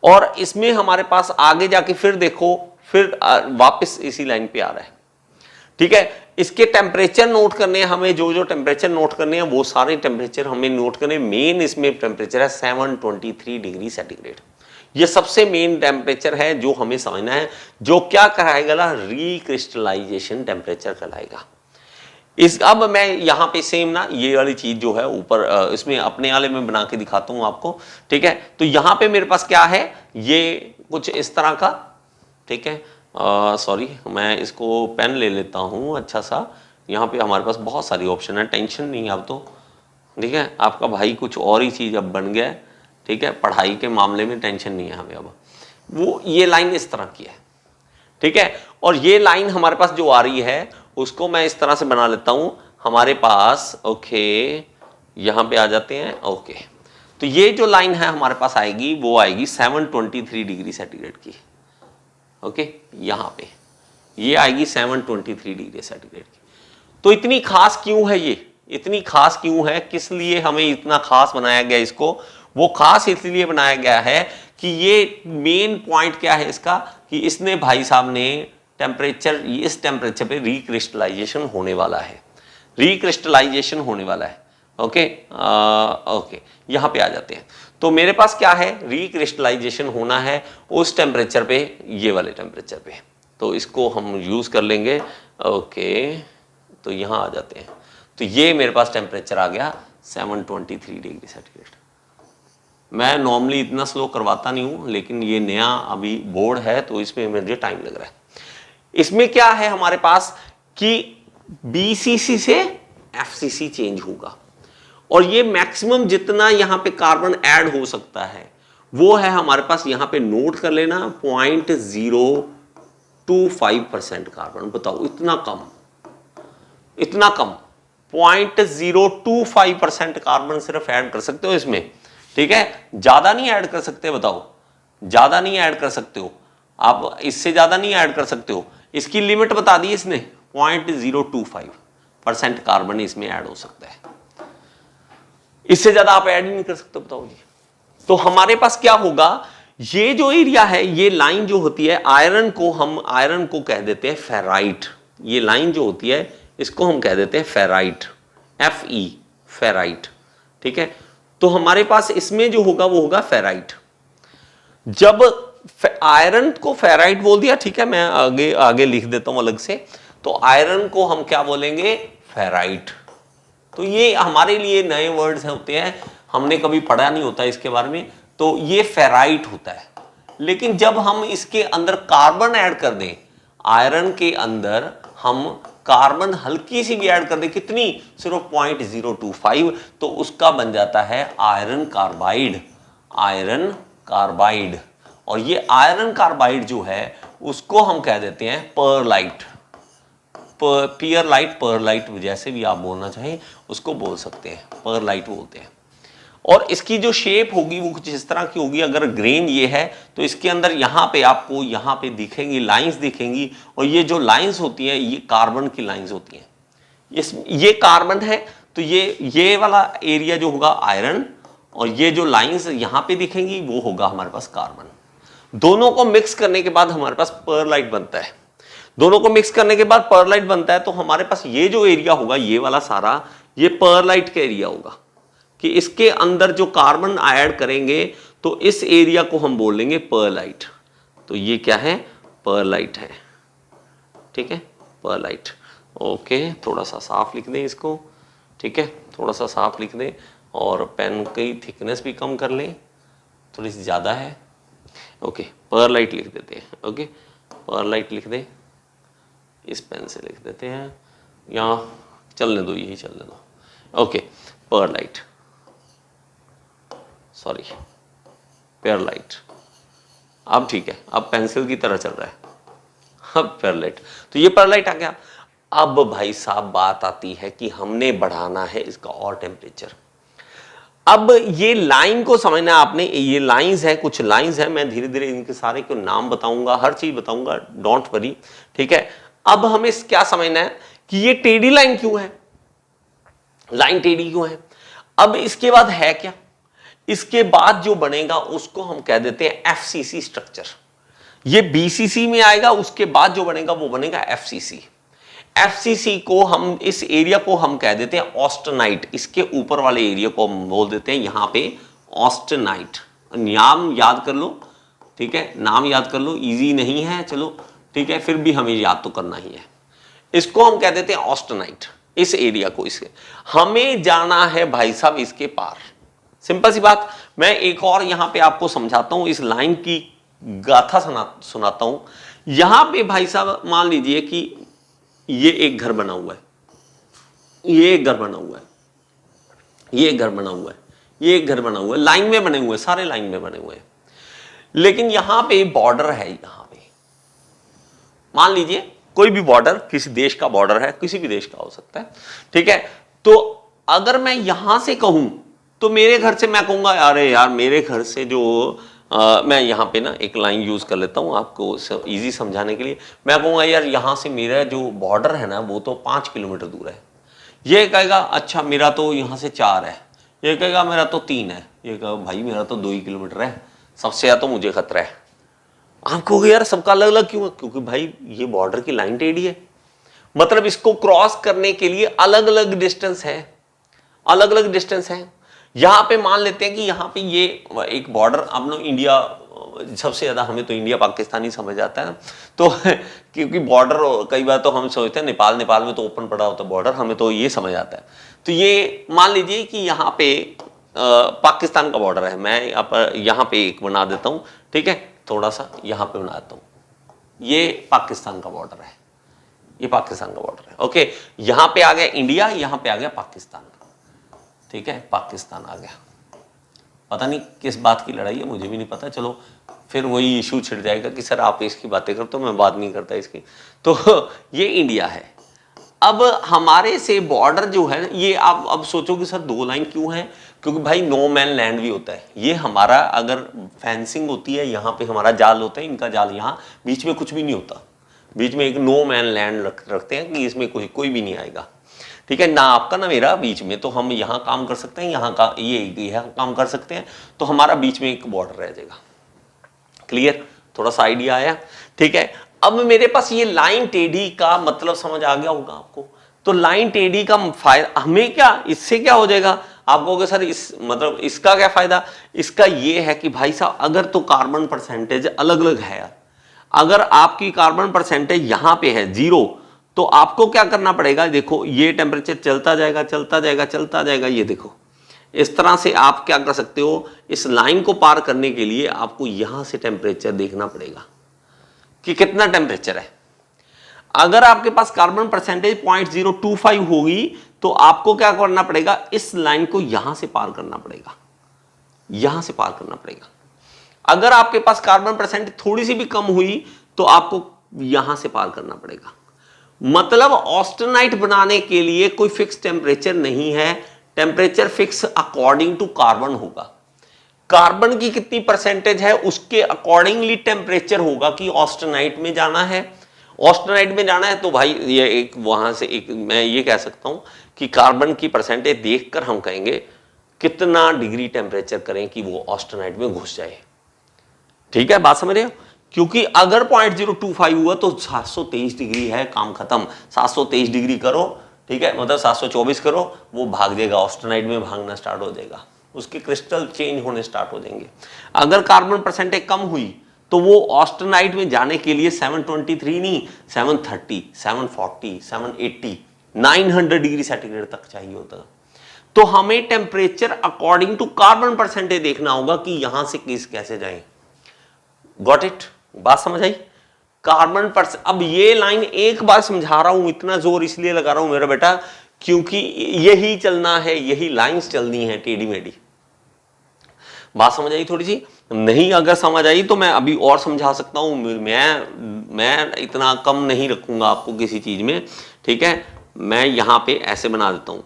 और इसमें हमारे पास आगे जाके फिर देखो, फिर वापस इसी लाइन पे आ रहा है। ठीक है, इसके टेम्परेचर नोट करने हैं हमें, जो टेम्परेचर नोट करने हैं वो सारे टेम्परेचर हमें नोट करने। मेन इसमें टेम्परेचर है 723 डिग्री सेंटीग्रेड। ये सबसे मेन टेम्परेचर है जो हमें समझना है, जो क्या कराएगा ना, रिक्रिस्टलाइजेशन टेम्परेचर कहलाएगा। इस अब मैं यहां पे सेम ना ये वाली चीज जो है ऊपर इसमें अपने वाले में बना के दिखाता हूं आपको। ठीक है, तो यहां पे मेरे पास क्या है, ये कुछ इस तरह का। ठीक है, सॉरी मैं इसको पेन ले लेता हूं अच्छा सा। यहाँ पे हमारे पास बहुत सारी ऑप्शन है, टेंशन नहीं अब तो। ठीक है, आपका भाई कुछ और ही चीज अब बन गया है। ठीक है, पढ़ाई के मामले में टेंशन नहीं है हमें अब। वो ये लाइन इस तरह की है। ठीक है, और ये लाइन हमारे पास जो आ रही है उसको मैं इस तरह से बना लेता हूं हमारे पास। ओके, यहां पे आ जाते हैं। ओके, तो ये जो लाइन है हमारे पास आएगी वो आएगी 723 डिग्री सेंटीग्रेड की। ओके, यहां पे ये आएगी 723 डिग्री सेंटीग्रेड की। तो इतनी खास क्यों है ये, इतनी खास क्यों है, किस लिए हमें इतना खास बनाया गया इसको? वो खास इसलिए बनाया गया है कि ये मेन पॉइंट क्या है इसका कि इसने भाई साहब ने टेम्परेचर, इस टेम्परेचर पे रिक्रिस्टलाइजेशन होने वाला है, रिक्रिस्टलाइजेशन होने वाला है। ओके, ओके, यहां पे आ जाते हैं। तो मेरे पास क्या है, रिक्रिस्टलाइजेशन होना है उस टेम्परेचर पे, ये वाले टेम्परेचर पे। तो इसको हम यूज कर लेंगे। ओके, तो यहां आ जाते हैं। तो ये मेरे पास टेम्परेचर आ गया 723 डिग्री सेंटीग्रेड। मैं नॉर्मली इतना स्लो करवाता नहीं हूं, लेकिन ये नया अभी बोर्ड है तो इसमें मुझे टाइम लग रहा है। इसमें क्या है हमारे पास कि बीसीसी से एफसीसी चेंज होगा और ये मैक्सिमम जितना यहां पे कार्बन ऐड हो सकता है वो है हमारे पास, यहां पे नोट कर लेना 0.025% कार्बन। बताओ इतना कम, इतना कम 0.025% कार्बन सिर्फ ऐड कर सकते हो इसमें। ठीक है, ज्यादा नहीं ऐड कर सकते, बताओ ज्यादा नहीं ऐड कर सकते हो आप, इससे ज्यादा नहीं ऐड कर सकते हो। इसकी लिमिट बता दी इसने, 0.025% कार्बन इसमें ऐड हो सकता है, इससे ज्यादा आप ऐड ही नहीं कर सकते। बताओ जी, तो हमारे पास क्या होगा, ये जो एरिया है, ये लाइन जो होती है आयरन को, हम आयरन को कह देते हैं फेराइट। ये लाइन जो होती है इसको हम कह देते हैं फेराइट, Fe, फेराइट। ठीक है, तो हमारे पास इसमें जो होगा वो होगा फेराइट। जब आयरन को फेराइट बोल दिया, ठीक है, मैं आगे आगे लिख देता हूं अलग से, तो आयरन को हम क्या बोलेंगे, फेराइट। तो ये हमारे लिए नए वर्ड्स होते हैं, हमने कभी पढ़ा नहीं होता इसके बारे में, तो ये फेराइट होता है। लेकिन जब हम इसके अंदर कार्बन ऐड कर दें, आयरन के अंदर हम कार्बन हल्की सी भी ऐड कर दें, कितनी, सिर्फ 0.025, तो उसका बन जाता है आयरन कार्बाइड, आयरन कार्बाइड। और ये आयरन कार्बाइड जो है उसको हम कह देते हैं परलाइट, पियरलाइट, परलाइट, जैसे भी आप बोलना चाहें उसको बोल सकते हैं, परलाइट बोलते हैं। और इसकी जो शेप होगी वो कुछ इस तरह की होगी। अगर ग्रेन ये है तो इसके अंदर यहाँ पे आपको यहाँ पे दिखेंगी लाइंस दिखेंगी, और ये जो लाइंस होती हैं ये कार्बन की लाइंस होती हैं। ये कार्बन है, तो ये वाला एरिया जो होगा आयरन, और ये जो लाइंस यहाँ पे दिखेंगी वो होगा हमारे पास कार्बन। दोनों को मिक्स करने के बाद हमारे पास परलाइट बनता है। दोनों को मिक्स करने के बाद परलाइट बनता है, तो हमारे पास ये जो एरिया होगा, ये वाला सारा, ये परलाइट का एरिया होगा, कि इसके अंदर जो कार्बन ऐड करेंगे तो इस एरिया को हम बोल लेंगे परलाइट। तो ये क्या है, परलाइट है। ठीक है, परलाइट। ओके, थोड़ा सा साफ लिख दें इसको। ठीक है, थोड़ा सा साफ लिख दें, और पेन की थिकनेस भी कम कर लें, थोड़ी सी ज़्यादा है। ओके, परलाइट लिख देते हैं। ओके, परलाइट लिख दें, इस पेन से लिख देते हैं, यहाँ चलने दो, यही चलने दो। Okay, perlite, sorry, perlite. अब ठीक है, अब पेंसिल की तरह चल रहा है, अब पेरलाइट। तो ये पेरलाइट आ गया। अब भाई साहब बात आती है कि हमने बढ़ाना है इसका और टेम्परेचर। अब ये लाइन को समझना आपने, ये लाइंस है, कुछ लाइंस है, मैं धीरे धीरे इनके सारे को नाम बताऊंगा, हर चीज बताऊंगा, डोंट वरी। ठीक है, अब हमें क्या समझना है कि ये टेढ़ी लाइन क्यों है, लाइन टेढ़ी क्यों है। अब इसके बाद है क्या, इसके बाद जो बनेगा उसको हम कह देते हैं FCC स्ट्रक्चर। ये BCC में आएगा, उसके बाद जो बनेगा वो बनेगा FCC। FCC को हम, इस एरिया को हम कह देते हैं ऑस्टेनाइट। इसके ऊपर वाले एरिया को हम बोल देते हैं यहां पे ऑस्टेनाइट। नाम याद कर लो, ठीक है, नाम याद कर लो, इजी नहीं है, चलो ठीक है, फिर भी हमें याद तो करना ही है। इसको हम कह देते हैं ऑस्टेनाइट, इस एरिया को। इसके हमें जाना है भाई साहब इसके पार, सिंपल सी बात। मैं एक और यहां पे आपको समझाता हूं, इस लाइन की गाथा सुनाता हूं। यहां पे भाई साहब मान लीजिए कि ये एक घर बना हुआ है, ये एक घर बना हुआ है, ये एक घर बना हुआ है, ये एक घर बना हुआ है, लाइन में बने हुए, सारे लाइन में बने हुए हैं। लेकिन यहां पे बॉर्डर है, यहां पे मान लीजिए कोई भी बॉर्डर, किसी देश का बॉर्डर है, किसी भी देश का हो सकता है। ठीक है, तो अगर मैं यहां से कहूं तो मेरे घर से मैं कहूंगा, अरे यार मेरे घर से जो मैं यहाँ पे ना एक लाइन यूज कर लेता हूँ आपको इजी समझाने के लिए। मैं कहूँगा यार यहाँ से मेरा जो बॉर्डर है ना वो तो 5 किलोमीटर दूर है। ये कहेगा अच्छा मेरा तो यहाँ से 4 है, ये कहेगा मेरा तो 3 है, ये कहेगा भाई मेरा तो 2 ही किलोमीटर है, सबसे ज़्यादा तो मुझे खतरा है। आप कहोगे यार सबका अलग अलग क्यों है? क्योंकि भाई ये बॉर्डर की लाइन टेढ़ी है, मतलब इसको क्रॉस करने के लिए अलग अलग डिस्टेंस है, अलग अलग डिस्टेंस है। यहां पे मान लेते हैं कि यहां पे ये एक बॉर्डर, आप लोग इंडिया, सबसे ज्यादा हमें तो इंडिया पाकिस्तान ही समझ आता है, तो क्योंकि बॉर्डर कई बार तो हम सोचते हैं नेपाल में तो ओपन पड़ा होता है बॉर्डर, हमें तो ये समझ आता है। तो ये मान लीजिए कि यहाँ पे पाकिस्तान का बॉर्डर है, मैं यहाँ पे एक बना देता हूँ, ठीक है, थोड़ा सा यहाँ पे बना देता हूँ, ये पाकिस्तान का बॉर्डर है, ये पाकिस्तान का बॉर्डर है। ओके, यहाँ पे आ गया इंडिया, यहाँ पे आ गया पाकिस्तान, ठीक है, पाकिस्तान आ गया। पता नहीं किस बात की लड़ाई है, मुझे भी नहीं पता, चलो फिर वही इशू छिड़ जाएगा कि सर आप इसकी बातें करते हो, मैं बात नहीं करता इसकी। तो ये इंडिया है। अब हमारे से बॉर्डर जो है ये, आप अब सोचो कि सर 2 लाइन क्यों है? क्योंकि भाई नो मैन लैंड भी होता है। ये हमारा अगर फेंसिंग होती है, यहाँ पे हमारा जाल होता है, इनका जाल यहाँ, बीच में कुछ भी नहीं होता, बीच में एक नो मैन लैंड रखते हैं कि इसमें कोई भी नहीं आएगा, ठीक है, ना आपका ना मेरा, बीच में। तो हम यहाँ काम कर सकते हैं, यहाँ का ये काम कर सकते हैं, तो हमारा बीच में एक बॉर्डर रह जाएगा। क्लियर, थोड़ा सा आइडिया आया? ठीक है, अब मेरे पास ये लाइन टेढ़ी का मतलब समझ आ गया होगा आपको। तो लाइन टेढ़ी का फायदा हमें क्या, इससे क्या हो जाएगा, आप कहोगे सर इस मतलब इसका क्या फायदा, इसका ये है कि भाई साहब अगर तो कार्बन परसेंटेज अलग अलग है यार, अगर आपकी कार्बन परसेंटेज यहां पे है 0, तो आपको क्या करना पड़ेगा, देखो ये टेम्परेचर चलता जाएगा चलता जाएगा चलता जाएगा, ये देखो इस तरह से आप क्या कर सकते हो, इस लाइन को पार करने के लिए आपको यहां से टेम्परेचर देखना पड़ेगा कि कितना टेम्परेचर है। अगर आपके पास कार्बन परसेंटेज 0.025 होगी तो आपको क्या करना पड़ेगा, इस लाइन को यहां से पार करना पड़ेगा, यहां से पार करना पड़ेगा। अगर आपके पास कार्बन परसेंटेज थोड़ी सी भी कम हुई तो आपको यहां से पार करना पड़ेगा। मतलब ऑस्टेनाइट बनाने के लिए कोई फिक्स टेम्परेचर नहीं है, temperature fix according to carbon होगा। कार्बन की कितनी परसेंटेज है उसके अकॉर्डिंगली टेम्परेचर होगा कि ऑस्टेनाइट में जाना है। ऑस्टेनाइट में जाना है तो भाई ये एक वहां से एक मैं ये कह सकता हूं कि कार्बन की परसेंटेज देखकर हम कहेंगे कितना डिग्री टेम्परेचर करें कि वो ऑस्टेनाइट में घुस जाए। ठीक है, बात समझ रहे हो? क्योंकि अगर 0.025 हुआ तो 723 डिग्री है, काम खत्म। 723 डिग्री करो, ठीक है, मतलब 724 करो, वो भाग जाएगा, ऑस्टेनाइट में भागना स्टार्ट हो जाएगा, उसके क्रिस्टल चेंज होने स्टार्ट हो जाएंगे। अगर कार्बन परसेंटेज कम हुई तो वो ऑस्टेनाइट में जाने के लिए 723 नहीं, 730, 740, 780, 900 डिग्री सेंटीग्रेड तक चाहिए होता है। तो हमें temperature according to carbon percentage देखना होगा कि यहां से किस कैसे जाए। Got it? बात समझ आई? कार्बन परसेंट, अब ये लाइन एक बार समझा रहा हूं, इतना जोर इसलिए लगा रहा हूं मेरा बेटा क्योंकि यही चलना है, यही लाइंस चलनी है टेढ़ी मेढ़ी। बात समझ आई थोड़ी सी? नहीं अगर समझ आई तो मैं अभी और समझा सकता हूं, मैं इतना कम नहीं रखूंगा आपको किसी चीज में, ठीक है। मैं यहां पे ऐसे बना देता हूं,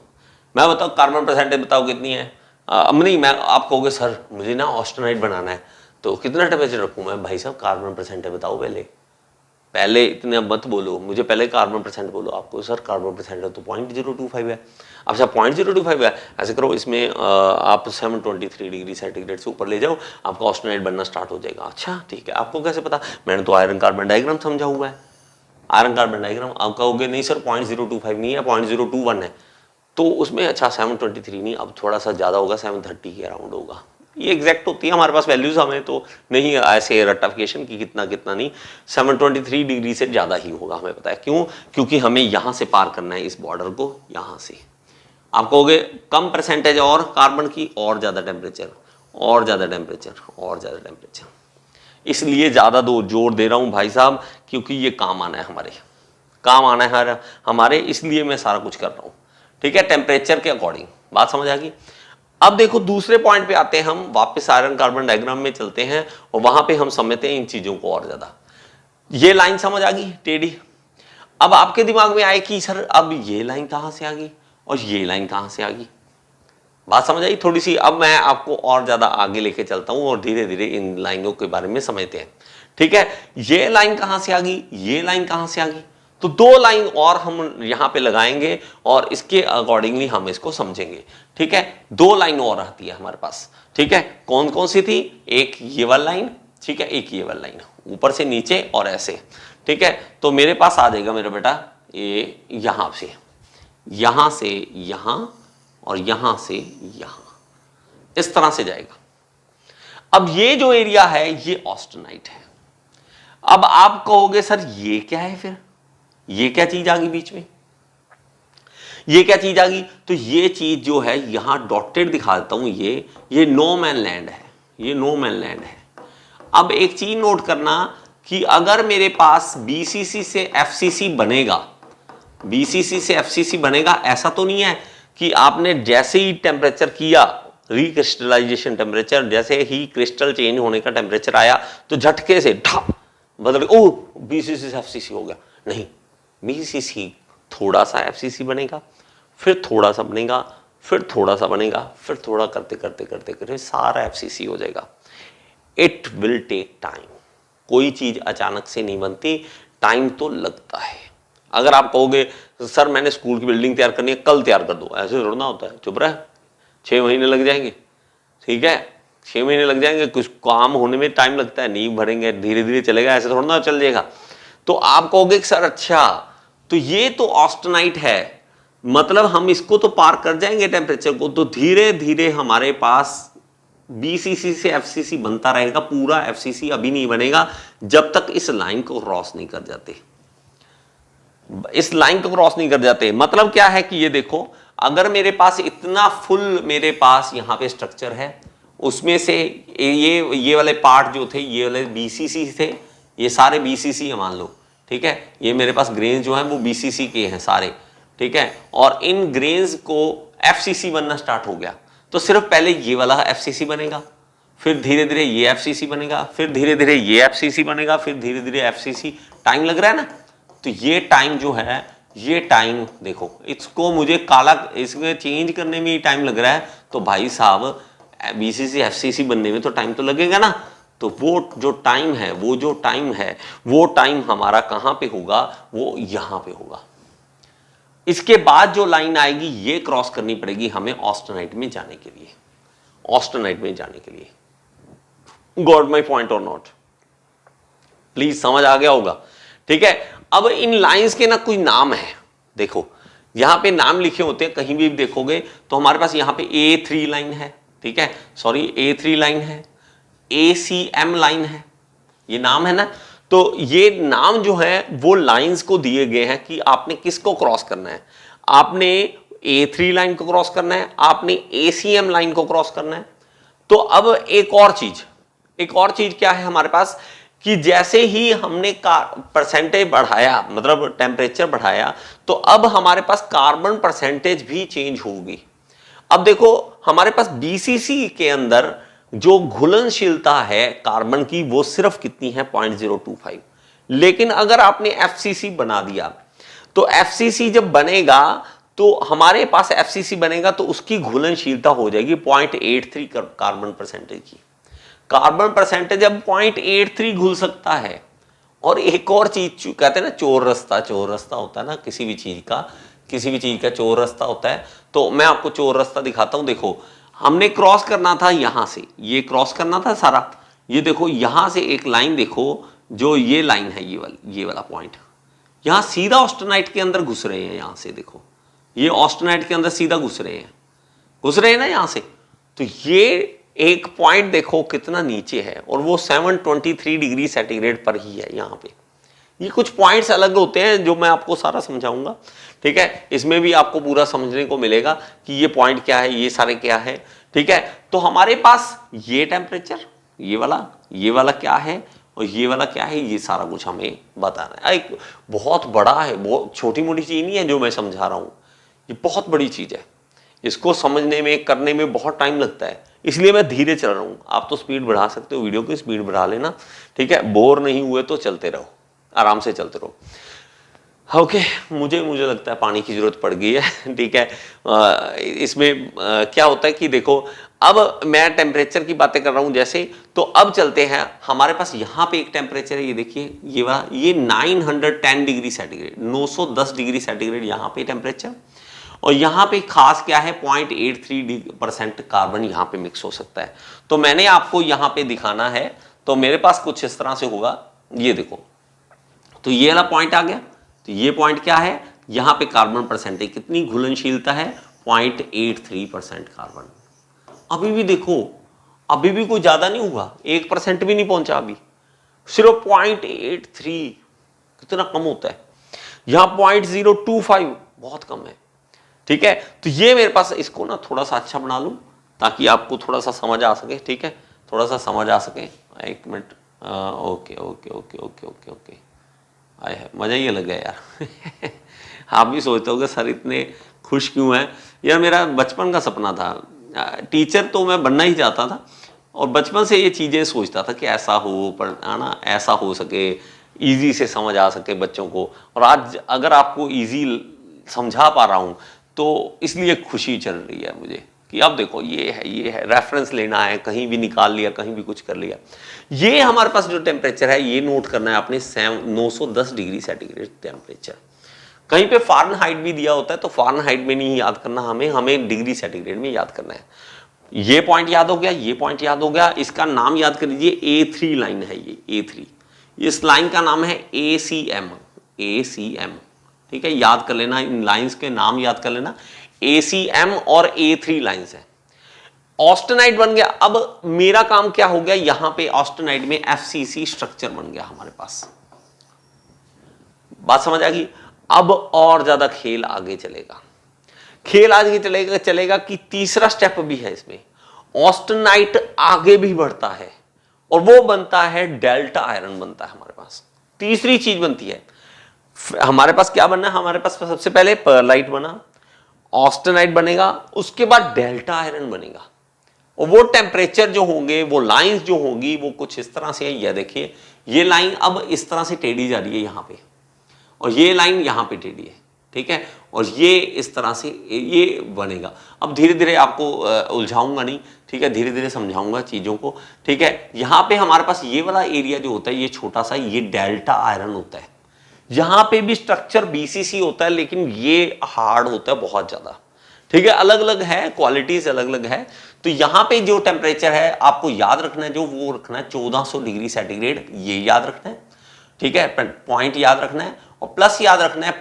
मैं बताओ कार्बन परसेंटेज बताओ कितनी है। नहीं, मैं आप कहोगे सर मुझे ना ऑस्टेनाइट बनाना है तो कितना टेम्परेचर रखूं मैं, भाई साहब कार्बन परसेंटेज बताओ पहले इतने मत बोलो, मुझे पहले कार्बन परसेंट बोलो। आपको सर कार्बन परसेंट तो 0.025 है। अच्छा 0.025 है, ऐसे करो इसमें आप 723 डिग्री सेंटीग्रेड से ऊपर ले जाओ, आपका ऑस्टेनाइट बनना स्टार्ट हो जाएगा। अच्छा ठीक है, आपको कैसे पता? मैंने तो आयरन कार्बन डायग्राम समझा हुआ है, आयरन कार्बन डायग्राम। आप कहोगे नहीं सर 0.025 नहीं है, 0.021 है, तो उसमें अच्छा 723 नहीं, अब थोड़ा सा ज़्यादा होगा, 730 के अराउंड होगा। ये एग्जैक्ट होती है हमारे पास वैल्यूज, हमें तो नहीं ऐसे रटिफिकेशन की कितना कितना नहीं, 723 डिग्री से ज़्यादा ही होगा, हमें पता है। क्यों? क्योंकि हमें यहाँ से पार करना है इस बॉर्डर को, यहाँ से। आप कहोगे कम परसेंटेज और कार्बन की और ज़्यादा टेम्परेचर, और ज़्यादा टेम्परेचर, और ज़्यादा टेम्परेचर, इसलिए ज़्यादा जोर दे रहा हूँ भाई साहब क्योंकि ये काम आना है, हमारे काम आना है हमारे, इसलिए मैं सारा कुछ कर रहा हूँ, ठीक है, टेम्परेचर के अकॉर्डिंग। बात समझ आ गई? अब देखो दूसरे पॉइंट पे आते हैं, हम वापस आयरन कार्बन डायग्राम में चलते हैं और वहां पे हम समझते हैं इन चीजों को और ज्यादा। ये लाइन समझ आ गई टेढ़ी? अब आपके दिमाग में आए कि सर अब ये लाइन कहां से आ गई और ये लाइन कहां से आ गई? बात समझ आई थोड़ी सी? अब मैं आपको और ज्यादा आगे लेके चलता हूं और धीरे धीरे इन लाइनों के बारे में समझते हैं, ठीक है। ये लाइन कहां से आ गई, ये लाइन कहां से आ गई? तो दो लाइन और हम यहां पे लगाएंगे और इसके अकॉर्डिंगली हम इसको समझेंगे, ठीक है। दो लाइन और आती है हमारे पास, ठीक है। कौन कौन सी थी? एक ये वाली लाइन, ठीक है, एक ये वाली लाइन, ऊपर से नीचे और ऐसे, ठीक है। तो मेरे पास आ जाएगा मेरा बेटा ये यहां से यहां और यहां से यहां, इस तरह से जाएगा। अब ये जो एरिया है ये ऑस्टेनाइट है। अब आप कहोगे सर ये क्या है, फिर ये क्या चीज आ गई बीच में, ये क्या चीज आ गई? तो ये चीज जो है यहां डॉटेड दिखा देता हूं, ये नो मैन लैंड है, ये नो मैन लैंड है। अब एक चीज नोट करना कि अगर मेरे पास बीसीसी से एफसीसी बनेगा, बीसीसी से एफसीसी बनेगा, ऐसा तो नहीं है कि आपने जैसे ही टेम्परेचर किया, रिक्रिस्टलाइजेशन टेम्परेचर, जैसे ही क्रिस्टल चेंज होने का टेम्परेचर आया तो झटके से ढप बदल ओ बीसीसी से एफसीसी हो गया। नहीं, बीसीसी थोड़ा सा एफसीसी बनेगा, फिर थोड़ा सा बनेगा, फिर थोड़ा सा बनेगा, फिर थोड़ा करते करते करते करते सारा एफसीसी हो जाएगा। इट विल टेक टाइम, कोई चीज अचानक से नहीं बनती, टाइम तो लगता है। अगर आप कहोगे सर मैंने स्कूल की बिल्डिंग तैयार करनी है, कल तैयार कर दो, ऐसे थोड़ा होता है, चुप रहे, 6 महीने लग जाएंगे, ठीक है, 6 महीने लग जाएंगे, कुछ काम होने में टाइम लगता है, नींव भरेंगे, धीरे धीरे चलेगा, ऐसे थोड़ा ना चल जाएगा। तो आप कहोगे सर अच्छा तो ये तो ऑस्टेनाइट है, मतलब हम इसको तो पार कर जाएंगे टेम्परेचर को, तो धीरे धीरे हमारे पास बीसीसी से एफसीसी बनता रहेगा। पूरा एफसीसी अभी नहीं बनेगा जब तक इस लाइन को क्रॉस नहीं कर जाते। इस लाइन को क्रॉस नहीं कर जाते मतलब क्या है कि ये देखो, अगर मेरे पास इतना फुल मेरे पास यहां पे स्ट्रक्चर है, उसमें से ये वाले पार्ट जो थे ये वाले बीसीसी थे, ये सारे बीसीसी है मान लो, ठीक है। ये मेरे पास ग्रेन्स जो हैं वो बीसीसी के हैं सारे, ठीक है। और इन ग्रेन्स को एफसीसी बनना स्टार्ट हो गया, तो सिर्फ पहले ये वाला एफसीसी बनेगा, फिर धीरे धीरे ये एफसीसी बनेगा, फिर धीरे धीरे ये एफसीसी बनेगा, फिर धीरे धीरे एफसीसी। टाइम लग रहा है ना, तो ये टाइम जो है, ये टाइम देखो, इसको मुझे काला इसमें चेंज करने में ही टाइम लग रहा है, तो भाई साहब बीसीसी एफसीसी बनने में तो टाइम तो लगेगा ना। तो वो जो टाइम है, वो टाइम हमारा कहां पे होगा, वो यहां पे होगा। इसके बाद जो लाइन आएगी ये क्रॉस करनी पड़ेगी हमें ऑस्टेनाइट में जाने के लिए, ऑस्टेनाइट में जाने के लिए। गॉट माई पॉइंट और नॉट? प्लीज समझ आ गया होगा, ठीक है। अब इन लाइंस के ना कोई नाम है, देखो यहां पे नाम लिखे होते हैं, कहीं भी देखोगे तो हमारे पास यहां पे A3 लाइन है, ठीक है, सॉरी A3 लाइन है, ACM लाइन है, ये नाम है ना। तो ये नाम जो है वो लाइंस को दिए गए हैं कि आपने किसको क्रॉस करना है। आपने A3 लाइन को क्रॉस करना है, आपने ACM लाइन को क्रॉस करना है। तो अब एक और चीज क्या है हमारे पास कि जैसे ही हमने परसेंटेज बढ़ाया, मतलब टेम्परेचर बढ़ाया, तो अब हमारे पास कार्बन परसेंटेज भी चेंज होगी। अब देखो हमारे पास बीसीसी के अंदर जो घुलनशीलता है कार्बन की वो सिर्फ कितनी है, 0.025। लेकिन अगर आपने एफसीसी बना दिया, तो एफसीसी जब बनेगा तो हमारे पास एफसीसी बनेगा तो उसकी घुलनशीलता हो जाएगी 0.83 कार्बन परसेंटेज की। कार्बन परसेंटेज अब 0.83 घुल सकता है। और एक और चीज कहते हैं ना, चोर रास्ता होता है ना, किसी भी चीज का चोर रास्ता होता है। तो मैं आपको चोर रास्ता दिखाता हूं। देखो हमने क्रॉस करना था यहां से, ये क्रॉस करना था सारा, ये देखो यहां से एक लाइन देखो, जो ये लाइन है, ये वाला पॉइंट, यहां सीधा ऑस्टेनाइट के अंदर घुस रहे हैं। यहां से देखो ये ऑस्टेनाइट के अंदर सीधा घुस रहे हैं ना यहां से। तो ये एक पॉइंट देखो कितना नीचे है, और वो 723 डिग्री सेंटीग्रेड पर ही है यहां पे। ये कुछ पॉइंट्स अलग होते हैं जो मैं आपको सारा समझाऊंगा, ठीक है। इसमें भी आपको पूरा समझने को मिलेगा कि ये पॉइंट क्या है, ये सारे क्या है, ठीक है। तो हमारे पास ये टेम्परेचर, ये वाला क्या है और ये वाला क्या है, ये सारा कुछ हमें बताना है। एक बहुत बड़ा है, बहुत छोटी मोटी चीज नहीं है जो मैं समझा रहा हूं, ये बहुत बड़ी चीज है। इसको समझने में, करने में बहुत टाइम लगता है, इसलिए मैं धीरे चल रहा हूं। आप तो स्पीड बढ़ा सकते हो, वीडियो की स्पीड बढ़ा लेना, ठीक है। बोर नहीं हुए तो चलते रहो, आराम से चलते रहो। ओके, मुझे लगता है पानी की जरूरत पड़ गई है, ठीक है। इसमें क्या होता है कि देखो, अब मैं टेम्परेचर की बातें कर रहा हूं जैसे, तो अब चलते हैं हमारे पास यहाँ पे एक टेम्परेचर है, ये देखिए ये 910 डिग्री सेंटीग्रेड, 910 डिग्री सेंटीग्रेड यहाँ पे टेम्परेचर। और यहाँ पे खास क्या है, 0.83% कार्बन यहाँ पे मिक्स हो सकता है। तो मैंने आपको यहाँ पे दिखाना है, तो मेरे पास कुछ इस तरह से होगा, ये देखो। तो ये वाला पॉइंट आ गया, तो ये पॉइंट क्या है, यहाँ पे कार्बन परसेंटेज कितनी घुलनशीलता है, 0.83% कार्बन। अभी भी देखो, अभी भी कोई ज्यादा नहीं हुआ, 1% भी नहीं पहुंचा अभी, सिर्फ 0.83, कितना कम होता है। यहाँ 0.025 बहुत कम है, ठीक है। तो ये मेरे पास, इसको ना थोड़ा सा अच्छा बना लूं ताकि आपको थोड़ा सा समझ आ सके, ठीक है, थोड़ा सा समझ आ सके। एक मिनट, ओके, आए है, मजा ही अलग है यार। आप भी सोचते हो कि सर इतने खुश क्यों हैं यार। मेरा बचपन का सपना था, टीचर तो मैं बनना ही चाहता था, और बचपन से ये चीज़ें सोचता था कि ऐसा हो, पर ना ऐसा हो सके, इजी से समझ आ सके बच्चों को। और आज अगर आपको इजी समझा पा रहा हूँ तो इसलिए खुशी चल रही है मुझे कि अब देखो ये है, रेफरेंस लेना है, कहीं भी निकाल लिया, कहीं भी कुछ कर लिया। ये हमारे पास जो टेम्परेचर है, ये नोट करना है आपने, 910 डिग्री सेंटीग्रेड टेम्परेचर। कहीं पे फ़ारेनहाइट भी दिया होता है, तो फ़ारेनहाइट में नहीं याद करना हमें डिग्री सेंटीग्रेड में याद करना है। ये पॉइंट याद हो गया, ये पॉइंट याद हो गया। इसका नाम याद कर लीजिए, A3 लाइन है ये A3। इस लाइन का नाम है ACM, ठीक है, याद कर लेना, इन लाइंस के नाम याद कर लेना, ACM और A3 लाइंस है। ऑस्टेनाइट बन गया। अब मेरा काम क्या हो गया, यहां पे ऑस्टेनाइट में FCC स्ट्रक्चर बन गया हमारे पास। बात समझ आ गई। अब और ज्यादा खेल आगे चलेगा, खेल आगे चलेगा कि तीसरा स्टेप भी है इसमें। ऑस्टेनाइट आगे भी बढ़ता है और वो बनता है डेल्टा आयरन बनता है हमारे पास। तीसरी चीज बनती है हमारे पास, क्या बनना है हमारे पास, सबसे पहले परलाइट बना, ऑस्टेनाइट बनेगा, उसके बाद डेल्टा आयरन बनेगा। और वो टेम्परेचर जो होंगे, वो लाइंस जो होंगी, वो कुछ इस तरह से है। ये देखिए, ये लाइन अब इस तरह से टेढ़ी जा रही है यहां पे, और ये लाइन यहां पे टेढ़ी है, ठीक है, और ये इस तरह से ये बनेगा। अब धीरे धीरे आपको उलझाऊंगा नहीं, ठीक है, धीरे धीरे समझाऊंगा चीजों को, ठीक है। यहां पे हमारे पास ये वाला एरिया जो होता है, ये छोटा सा, ये डेल्टा आयरन होता है। यहां पे भी स्ट्रक्चर BCC होता है, लेकिन ये हार्ड होता है बहुत ज्यादा, ठीक है, अलग अलग है, क्वालिटीज अलग अलग है। तो यहां पे जो टेम्परेचर है आपको याद रखना है, जो वो रखना है 1400 डिग्री सेंटीग्रेड, ये याद रखना है, ठीक है, पॉइंट याद रखना है, और प्लस याद रखना है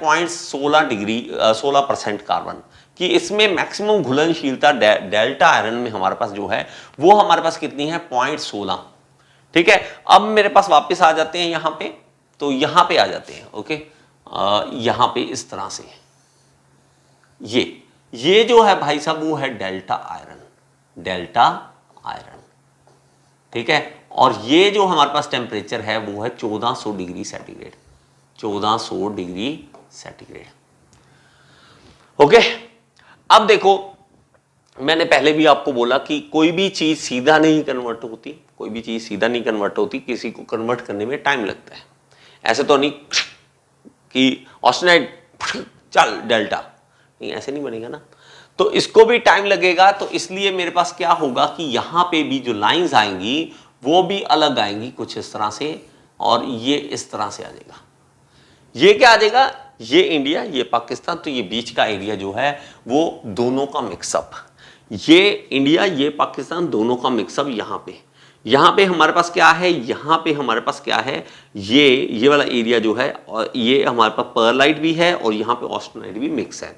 16% कार्बन, कि इसमें मैक्सिमम घुलनशीलता डेल्टा आयरन में हमारे पास जो है वो हमारे पास कितनी है, 0.16, ठीक है। अब मेरे पास वापस आ जाते हैं यहां पे, तो यहां पे आ जाते हैं, ओके, यहां पे इस तरह से ये जो है भाई साहब वो है डेल्टा आयरन, डेल्टा आयरन, ठीक है। और ये जो हमारे पास टेम्परेचर है वो है 1400 degree centigrade, 1400 degree centigrade, okay. अब देखो, मैंने पहले भी आपको बोला कि कोई भी चीज सीधा नहीं कन्वर्ट होती, कोई भी चीज सीधा नहीं कन्वर्ट होती, किसी को कन्वर्ट करने में टाइम लगता है। ऐसे तो नहीं कि ऑस्टेनाइट चल डेल्टा, नहीं, ऐसे नहीं बनेगा ना, तो इसको भी टाइम लगेगा। तो इसलिए मेरे पास क्या होगा कि यहां पे भी जो लाइंस आएंगी वो भी अलग आएंगी कुछ इस तरह से, और ये इस तरह से आ जाएगा। ये क्या आ जाएगा, ये इंडिया, ये पाकिस्तान, तो ये बीच का एरिया जो है वो दोनों का मिक्सअप, ये इंडिया, ये पाकिस्तान, दोनों का मिक्सअप। यहां पे हमारे पास क्या है, यहां पे हमारे पास क्या है, ये वाला एरिया जो है, और ये हमारे पास परलाइट भी है, और यहां पे ऑस्टेनाइट भी मिक्स है।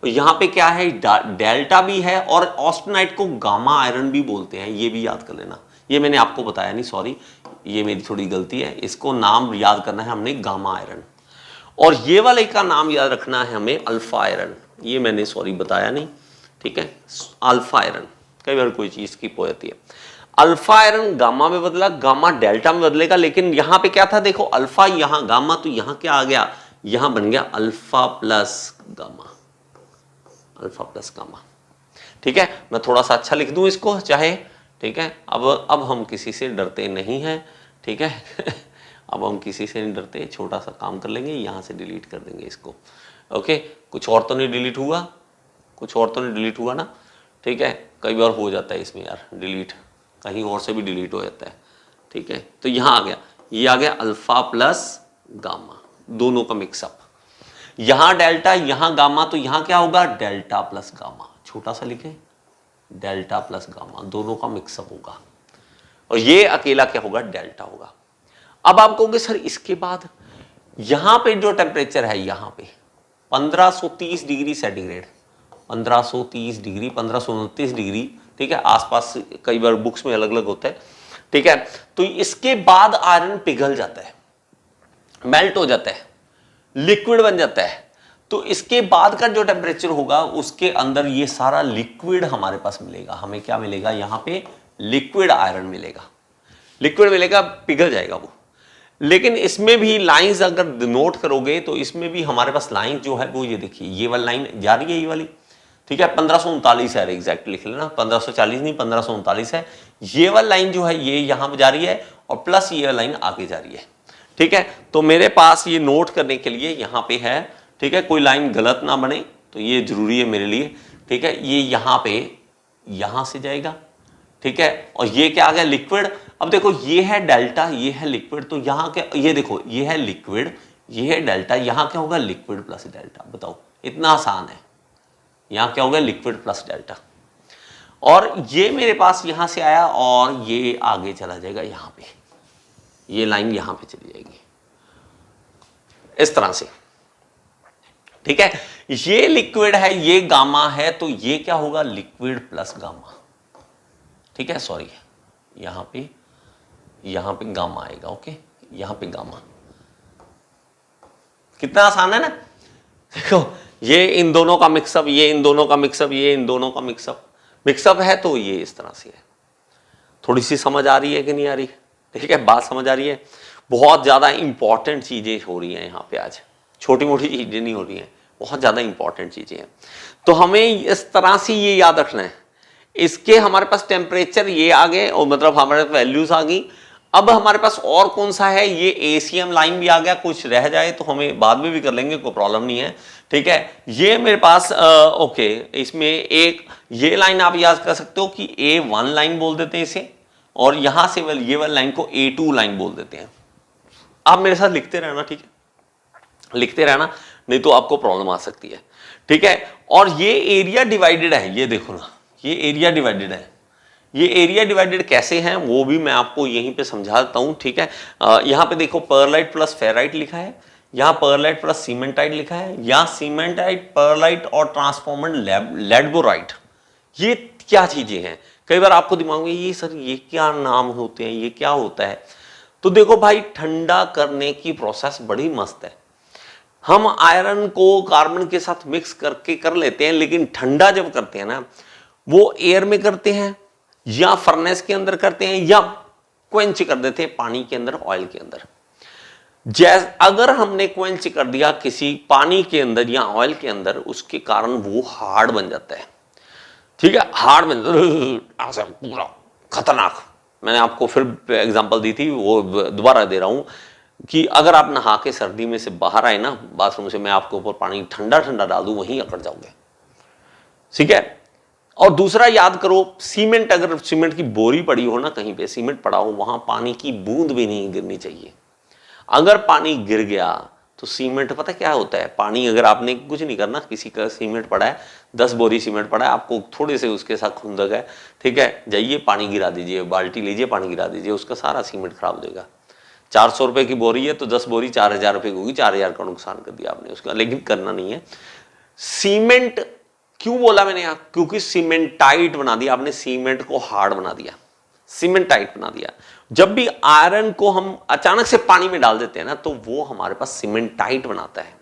और यहां पे क्या है, डेल्टा भी है, और ऑस्टेनाइट को गामा आयरन भी बोलते हैं, ये भी याद कर लेना। ये मैंने आपको बताया नहीं, सॉरी, ये मेरी थोड़ी गलती है, इसको नाम याद करना है हमने गामा आयरन। और ये वाले का नाम याद रखना है हमें अल्फा आयरन, ये मैंने सॉरी बताया नहीं, ठीक है, अल्फा आयरन। कई बार कोई चीज की हो जाती है, अल्फा आयरन गामा में बदला, गामा डेल्टा में बदलेगा, लेकिन यहां पे क्या था, देखो अल्फा यहां गामा, तो यहां क्या आ गया, यहां बन गया alpha plus gamma, alpha plus gamma, ठीक है। मैं थोड़ा सा अच्छा लिख दूं इसको चाहे, ठीक है। अब हम किसी से डरते नहीं हैं, ठीक है अब हम किसी से नहीं डरते, छोटा सा काम कर लेंगे, यहां से डिलीट कर देंगे इसको, ओके। कुछ और तो नहीं डिलीट हुआ, कुछ और तो नहीं डिलीट हुआ ना, ठीक है। कई बार हो जाता है इसमें यार डिलीट, कहीं और से भी डिलीट हो जाता है, ठीक है। तो यहां आ गया, ये आ गया अल्फा प्लस गामा, दोनों का मिक्सअप। यहां डेल्टा, यहां गामा, तो यहां क्या होगा, डेल्टा प्लस गामा, छोटा सा लिखे, डेल्टा प्लस गामा, दोनों का मिक्सअप होगा, और ये अकेला क्या होगा, डेल्टा होगा। अब आप कहोगे सर इसके बाद यहां पे जो टेम्परेचर है, यहां पे 1530 डिग्री सेंटीग्रेड, 1530 डिग्री, 1529 डिग्री, ठीक है, आसपास कई बार बुक्स में अलग अलग होता है, ठीक है। तो इसके बाद आयरन पिघल जाता है, मेल्ट हो जाता है, लिक्विड बन जाता है। तो इसके बाद का जो टेम्परेचर होगा उसके अंदर ये सारा लिक्विड हमारे पास मिलेगा। हमें क्या मिलेगा, यहां पे लिक्विड आयरन मिलेगा, लिक्विड मिलेगा, पिघल जाएगा वो। लेकिन इसमें भी लाइंस अगर नोट करोगे तो इसमें भी हमारे पास लाइन जो है वो ये देखिए, ये वाली लाइन जा रही है, ये वाली, ठीक है, 1539 है, एग्जैक्ट लिख लेना, 1540 नहीं 1539 है। ये वाली लाइन जो है ये यहां पर जा रही है, और प्लस ये लाइन आगे जा रही है, ठीक है। तो मेरे पास ये नोट करने के लिए यहां पे है, ठीक है, कोई लाइन गलत ना बने, तो ये जरूरी है मेरे लिए, ठीक है। ये यहां पे यहां से जाएगा, ठीक है, और ये क्या आ गया, लिक्विड। अब देखो ये है डेल्टा, ये है लिक्विड, तो यहां क्या, ये देखो ये है लिक्विड, ये है डेल्टा, यहां क्या होगा, लिक्विड प्लस डेल्टा। बताओ, इतना आसान है, यहां क्या होगा, लिक्विड प्लस डेल्टा। और ये मेरे पास यहां से आया और ये आगे चला जाएगा, यहां पे ये लाइन यहां पे चली जाएगी इस तरह से, ठीक है, ये लिक्विड है, ये गामा है, तो ये क्या होगा, लिक्विड प्लस गामा। ठीक है, सॉरी, यहां पे गामा आएगा। ओके, यहां पे गामा। कितना आसान है ना। देखो, ये इन दोनों का मिक्सअप, ये इन दोनों का मिक्सअप, ये इन दोनों का मिक्सअप है, तो ये इस तरह से है। थोड़ी सी समझ आ रही है कि नहीं आ रही? ठीक है, बात समझ आ रही है। बहुत ज्यादा इंपॉर्टेंट चीजें हो रही हैं यहाँ पे आज, छोटी मोटी चीजें नहीं हो रही हैं, बहुत ज्यादा इंपॉर्टेंट चीजें हैं। तो हमें इस तरह से ये याद रखना है। इसके हमारे पास टेम्परेचर ये आ गए, और मतलब हमारे पास वैल्यूज आ गई। अब हमारे पास और कौन सा है, ये एसीएम लाइन भी आ गया। कुछ रह जाए तो हमें बाद में भी कर लेंगे, कोई प्रॉब्लम नहीं है। ठीक है, ये मेरे पास ओके, इसमें एक ये लाइन आप याद कर सकते हो कि A1 लाइन बोल देते हैं इसे, और यहां से ये वाली लाइन को A2 लाइन बोल देते हैं। आप मेरे साथ लिखते रहना, ठीक है, लिखते रहना, नहीं तो आपको प्रॉब्लम आ सकती है। ठीक है, और ये एरिया डिवाइडेड है, ये देखो ना, ये एरिया डिवाइडेड है। ये एरिया डिवाइडेड कैसे हैं वो भी मैं आपको यहीं पे समझा देता हूं। ठीक है, यहां पे देखो परलाइट प्लस फेराइट लिखा है, यहां परलाइट प्लस सीमेंटाइट लिखा है, यहां सीमेंटाइट, परलाइट और ट्रांसफॉर्मर लेडबोराइट। ये क्या चीजें हैं? कई बार आपको दिमाग में ये सर ये क्या नाम होते हैं, ये क्या होता है? तो देखो भाई, ठंडा करने की प्रोसेस बड़ी मस्त है। हम आयरन को कार्बन के साथ मिक्स करके कर लेते हैं, लेकिन ठंडा जब करते हैं ना, वो एयर में करते हैं या फर्नेस के अंदर करते हैं या क्वेंच कर देते हैं पानी के अंदर, ऑयल के अंदर। अगर हमने क्वेंच कर दिया किसी पानी के अंदर या ऑयल के अंदर, उसके कारण वो हार्ड बन जाता है। ठीक है, हार्ड बन जाता है, पूरा खतरनाक। मैंने आपको फिर एग्जांपल दी थी, वो दोबारा दे रहा हूं कि अगर आप नहा के सर्दी में से बाहर आए ना बाथरूम से, मैं आपके ऊपर पानी ठंडा ठंडा डाल दूं, वहीं अकड़ जाओगे। ठीक है, और दूसरा याद करो, सीमेंट, अगर सीमेंट की बोरी पड़ी हो ना, कहीं पे सीमेंट पड़ा हो, वहां पानी की बूंद भी नहीं गिरनी चाहिए। अगर पानी गिर गया तो सीमेंट, पता क्या होता है, पानी अगर आपने कुछ नहीं करना, किसी का सीमेंट पड़ा है, 10 बोरी सीमेंट पड़ा है, आपको थोड़े से उसके साथ खुंदक है, ठीक है, जाइए पानी गिरा दीजिए, बाल्टी लीजिए, पानी गिरा दीजिए, उसका सारा सीमेंट खराब हो जाएगा। 400 रुपए की बोरी है तो 10 बोरी 4000 रुपए की होगी, 4000 का नुकसान कर दिया आपने उसका। लेकिन करना नहीं है। सीमेंट क्यों बोला मैंने यहां? क्योंकि सीमेंटाइट बना दिया आपने, सीमेंट को हार्ड बना दिया, सीमेंटाइट बना दिया। जब भी आयरन को हम अचानक से पानी में डाल देते हैं ना, तो वो हमारे पास सीमेंटाइट बनाता है।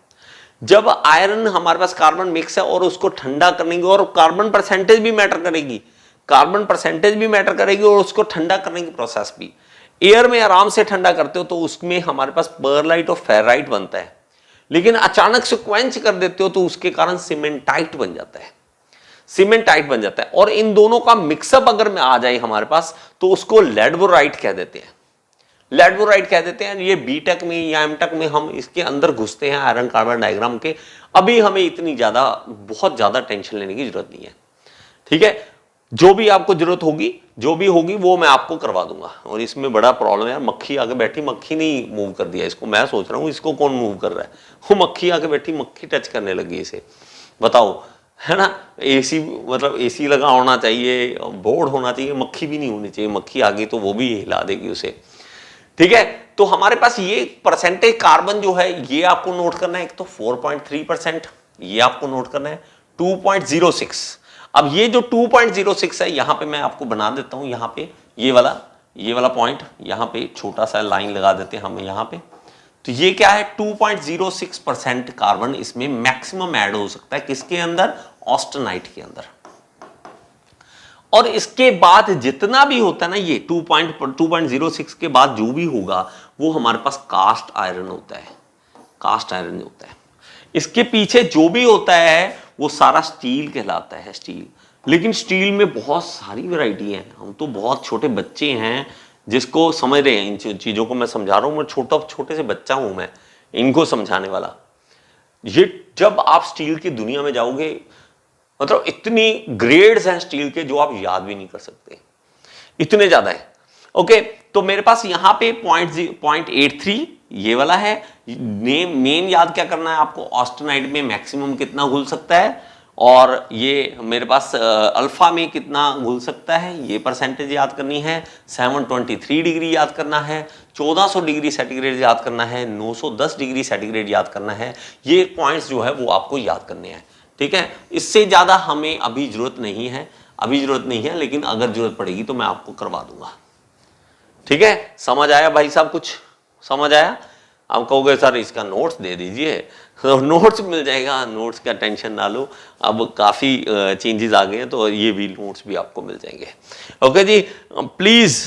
जब आयरन हमारे पास कार्बन मिक्स है और उसको ठंडा करने की, और कार्बन परसेंटेज भी मैटर करेगी, कार्बन परसेंटेज भी मैटर करेगी, और उसको ठंडा करने की प्रोसेस भी। एयर में आराम से ठंडा करते हो तो उसमें हमारे पास परलाइट और फेराइट बनता है, लेकिन अचानक से क्वेंच कर देते हो तो उसके कारण सीमेंटाइट बन जाता है, सीमेंटाइट बन जाता है। और इन दोनों का मिक्सअप अगर में आ जाए हमारे पास, तो उसको लेडबोराइट कह देते हैं, लेडबोराइट कह देते हैं। ये बीटेक में या एमटेक में हम इसके अंदर घुसते हैं आयरन कार्बन डायग्राम के। अभी हमें इतनी ज्यादा, बहुत ज्यादा टेंशन लेने की जरूरत नहीं है। ठीक है, जो भी आपको जरूरत होगी, जो भी होगी वो मैं आपको करवा दूंगा। और इसमें बड़ा प्रॉब्लम है, मक्खी आके बैठी, मक्खी नहीं मूव कर दिया इसको। मैं सोच रहा हूं इसको कौन मूव कर रहा है, वो मक्खी आके बैठी, मक्खी टच करने लगी इसे, बताओ, है ना। एसी, मतलब एसी लगा होना चाहिए, बोर्ड होना चाहिए, मक्खी भी नहीं होनी चाहिए। मक्खी आ गई तो वो भी हिला देगी उसे। ठीक है, तो हमारे पास ये परसेंटेज कार्बन जो है, ये आपको नोट करना है। एक तो 4.3%, ये आपको नोट करना है। 2.06, अब ये जो 2.06 है, यहां पे मैं आपको बना देता हूं, यहां पे ये वाला पॉइंट, यहां पे छोटा सा लाइन लगा देते हैं हम यहां पे। तो ये क्या है, 2.06% कार्बन इसमें मैक्सिमम ऐड हो सकता है। किसके अंदर? ऑस्टेनाइट के अंदर। और इसके बाद जितना भी होता है ना, ये 2.06 के बाद जो भी होगा वो हमारे पास कास्ट आयरन होता है, कास्ट आयरन होता है। इसके पीछे जो भी होता है वो सारा स्टील कहलाता है, स्टील। लेकिन स्टील में बहुत सारी वैरायटी है। हम तो बहुत छोटे बच्चे हैं जिसको समझ रहे हैं, इन चीजों को मैं समझा रहा हूं। मैं छोटे से बच्चा हूं मैं इनको समझाने वाला। ये जब आप स्टील की दुनिया में जाओगे, मतलब इतनी ग्रेड्स हैं स्टील के जो आप याद भी नहीं कर सकते, इतने ज्यादा है। ओके, तो मेरे पास यहां पे 0.83 ये वाला है। मेन याद क्या करना है आपको, ऑस्टेनाइट में मैक्सिमम कितना घुल सकता है, और ये मेरे पास अल्फा में कितना घुल सकता है, ये परसेंटेज याद करनी है। 723 डिग्री याद करना है, 1400 डिग्री सेंटीग्रेड याद करना है, 910 डिग्री सेंटीग्रेड याद करना है। ये पॉइंट्स जो है वो आपको याद करने हैं, ठीक है। इससे ज़्यादा हमें अभी जरूरत नहीं है, लेकिन अगर जरूरत पड़ेगी तो मैं आपको करवा दूंगा, ठीक है। समझ आया भाई साहब, कुछ समझ आया? आप कहोगे सर इसका नोट्स दे दीजिए, तो नोट्स मिल जाएगा, नोट्स का टेंशन ना लो, अब काफ़ी चेंजेस आ गए हैं, तो ये भी नोट्स भी आपको मिल जाएंगे। ओके जी, प्लीज़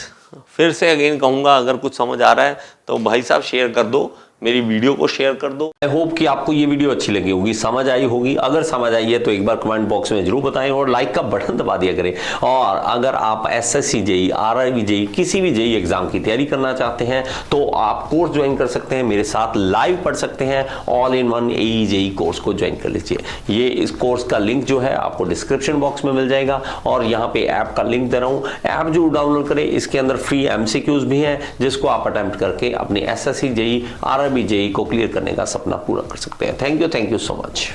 फिर से अगेन कहूँगा, अगर कुछ समझ आ रहा है तो भाई साहब शेयर कर दो, मेरी वीडियो को शेयर कर दो। आई होप कि आपको ये वीडियो अच्छी लगी होगी, समझ आई होगी। अगर समझ आई है तो एक बार कमेंट बॉक्स में जरूर बताएं और लाइक का बटन दबा दिया करें। और अगर आप एसएससी जेई, आरआरबी जेई, किसी भी जेई एग्जाम की तैयारी करना चाहते हैं तो आप कोर्स ज्वाइन कर सकते हैं, मेरे साथ लाइव पढ़ सकते हैं। All in one AE JE course को ज्वाइन कर लीजिए। ये इस कोर्स का लिंक जो है आपको डिस्क्रिप्शन बॉक्स में मिल जाएगा, और यहाँ पे ऐप का लिंक दे रहा हूँ, ऐप जरूर डाउनलोड करें। इसके अंदर फ्री एमसीक्यूज भी हैं जिसको आप अटेम्प्ट करके अपने एसएससी जेई, आरआरबी जेई को क्लियर करने का सपना पूरा कर सकते हैं। Thank you so much.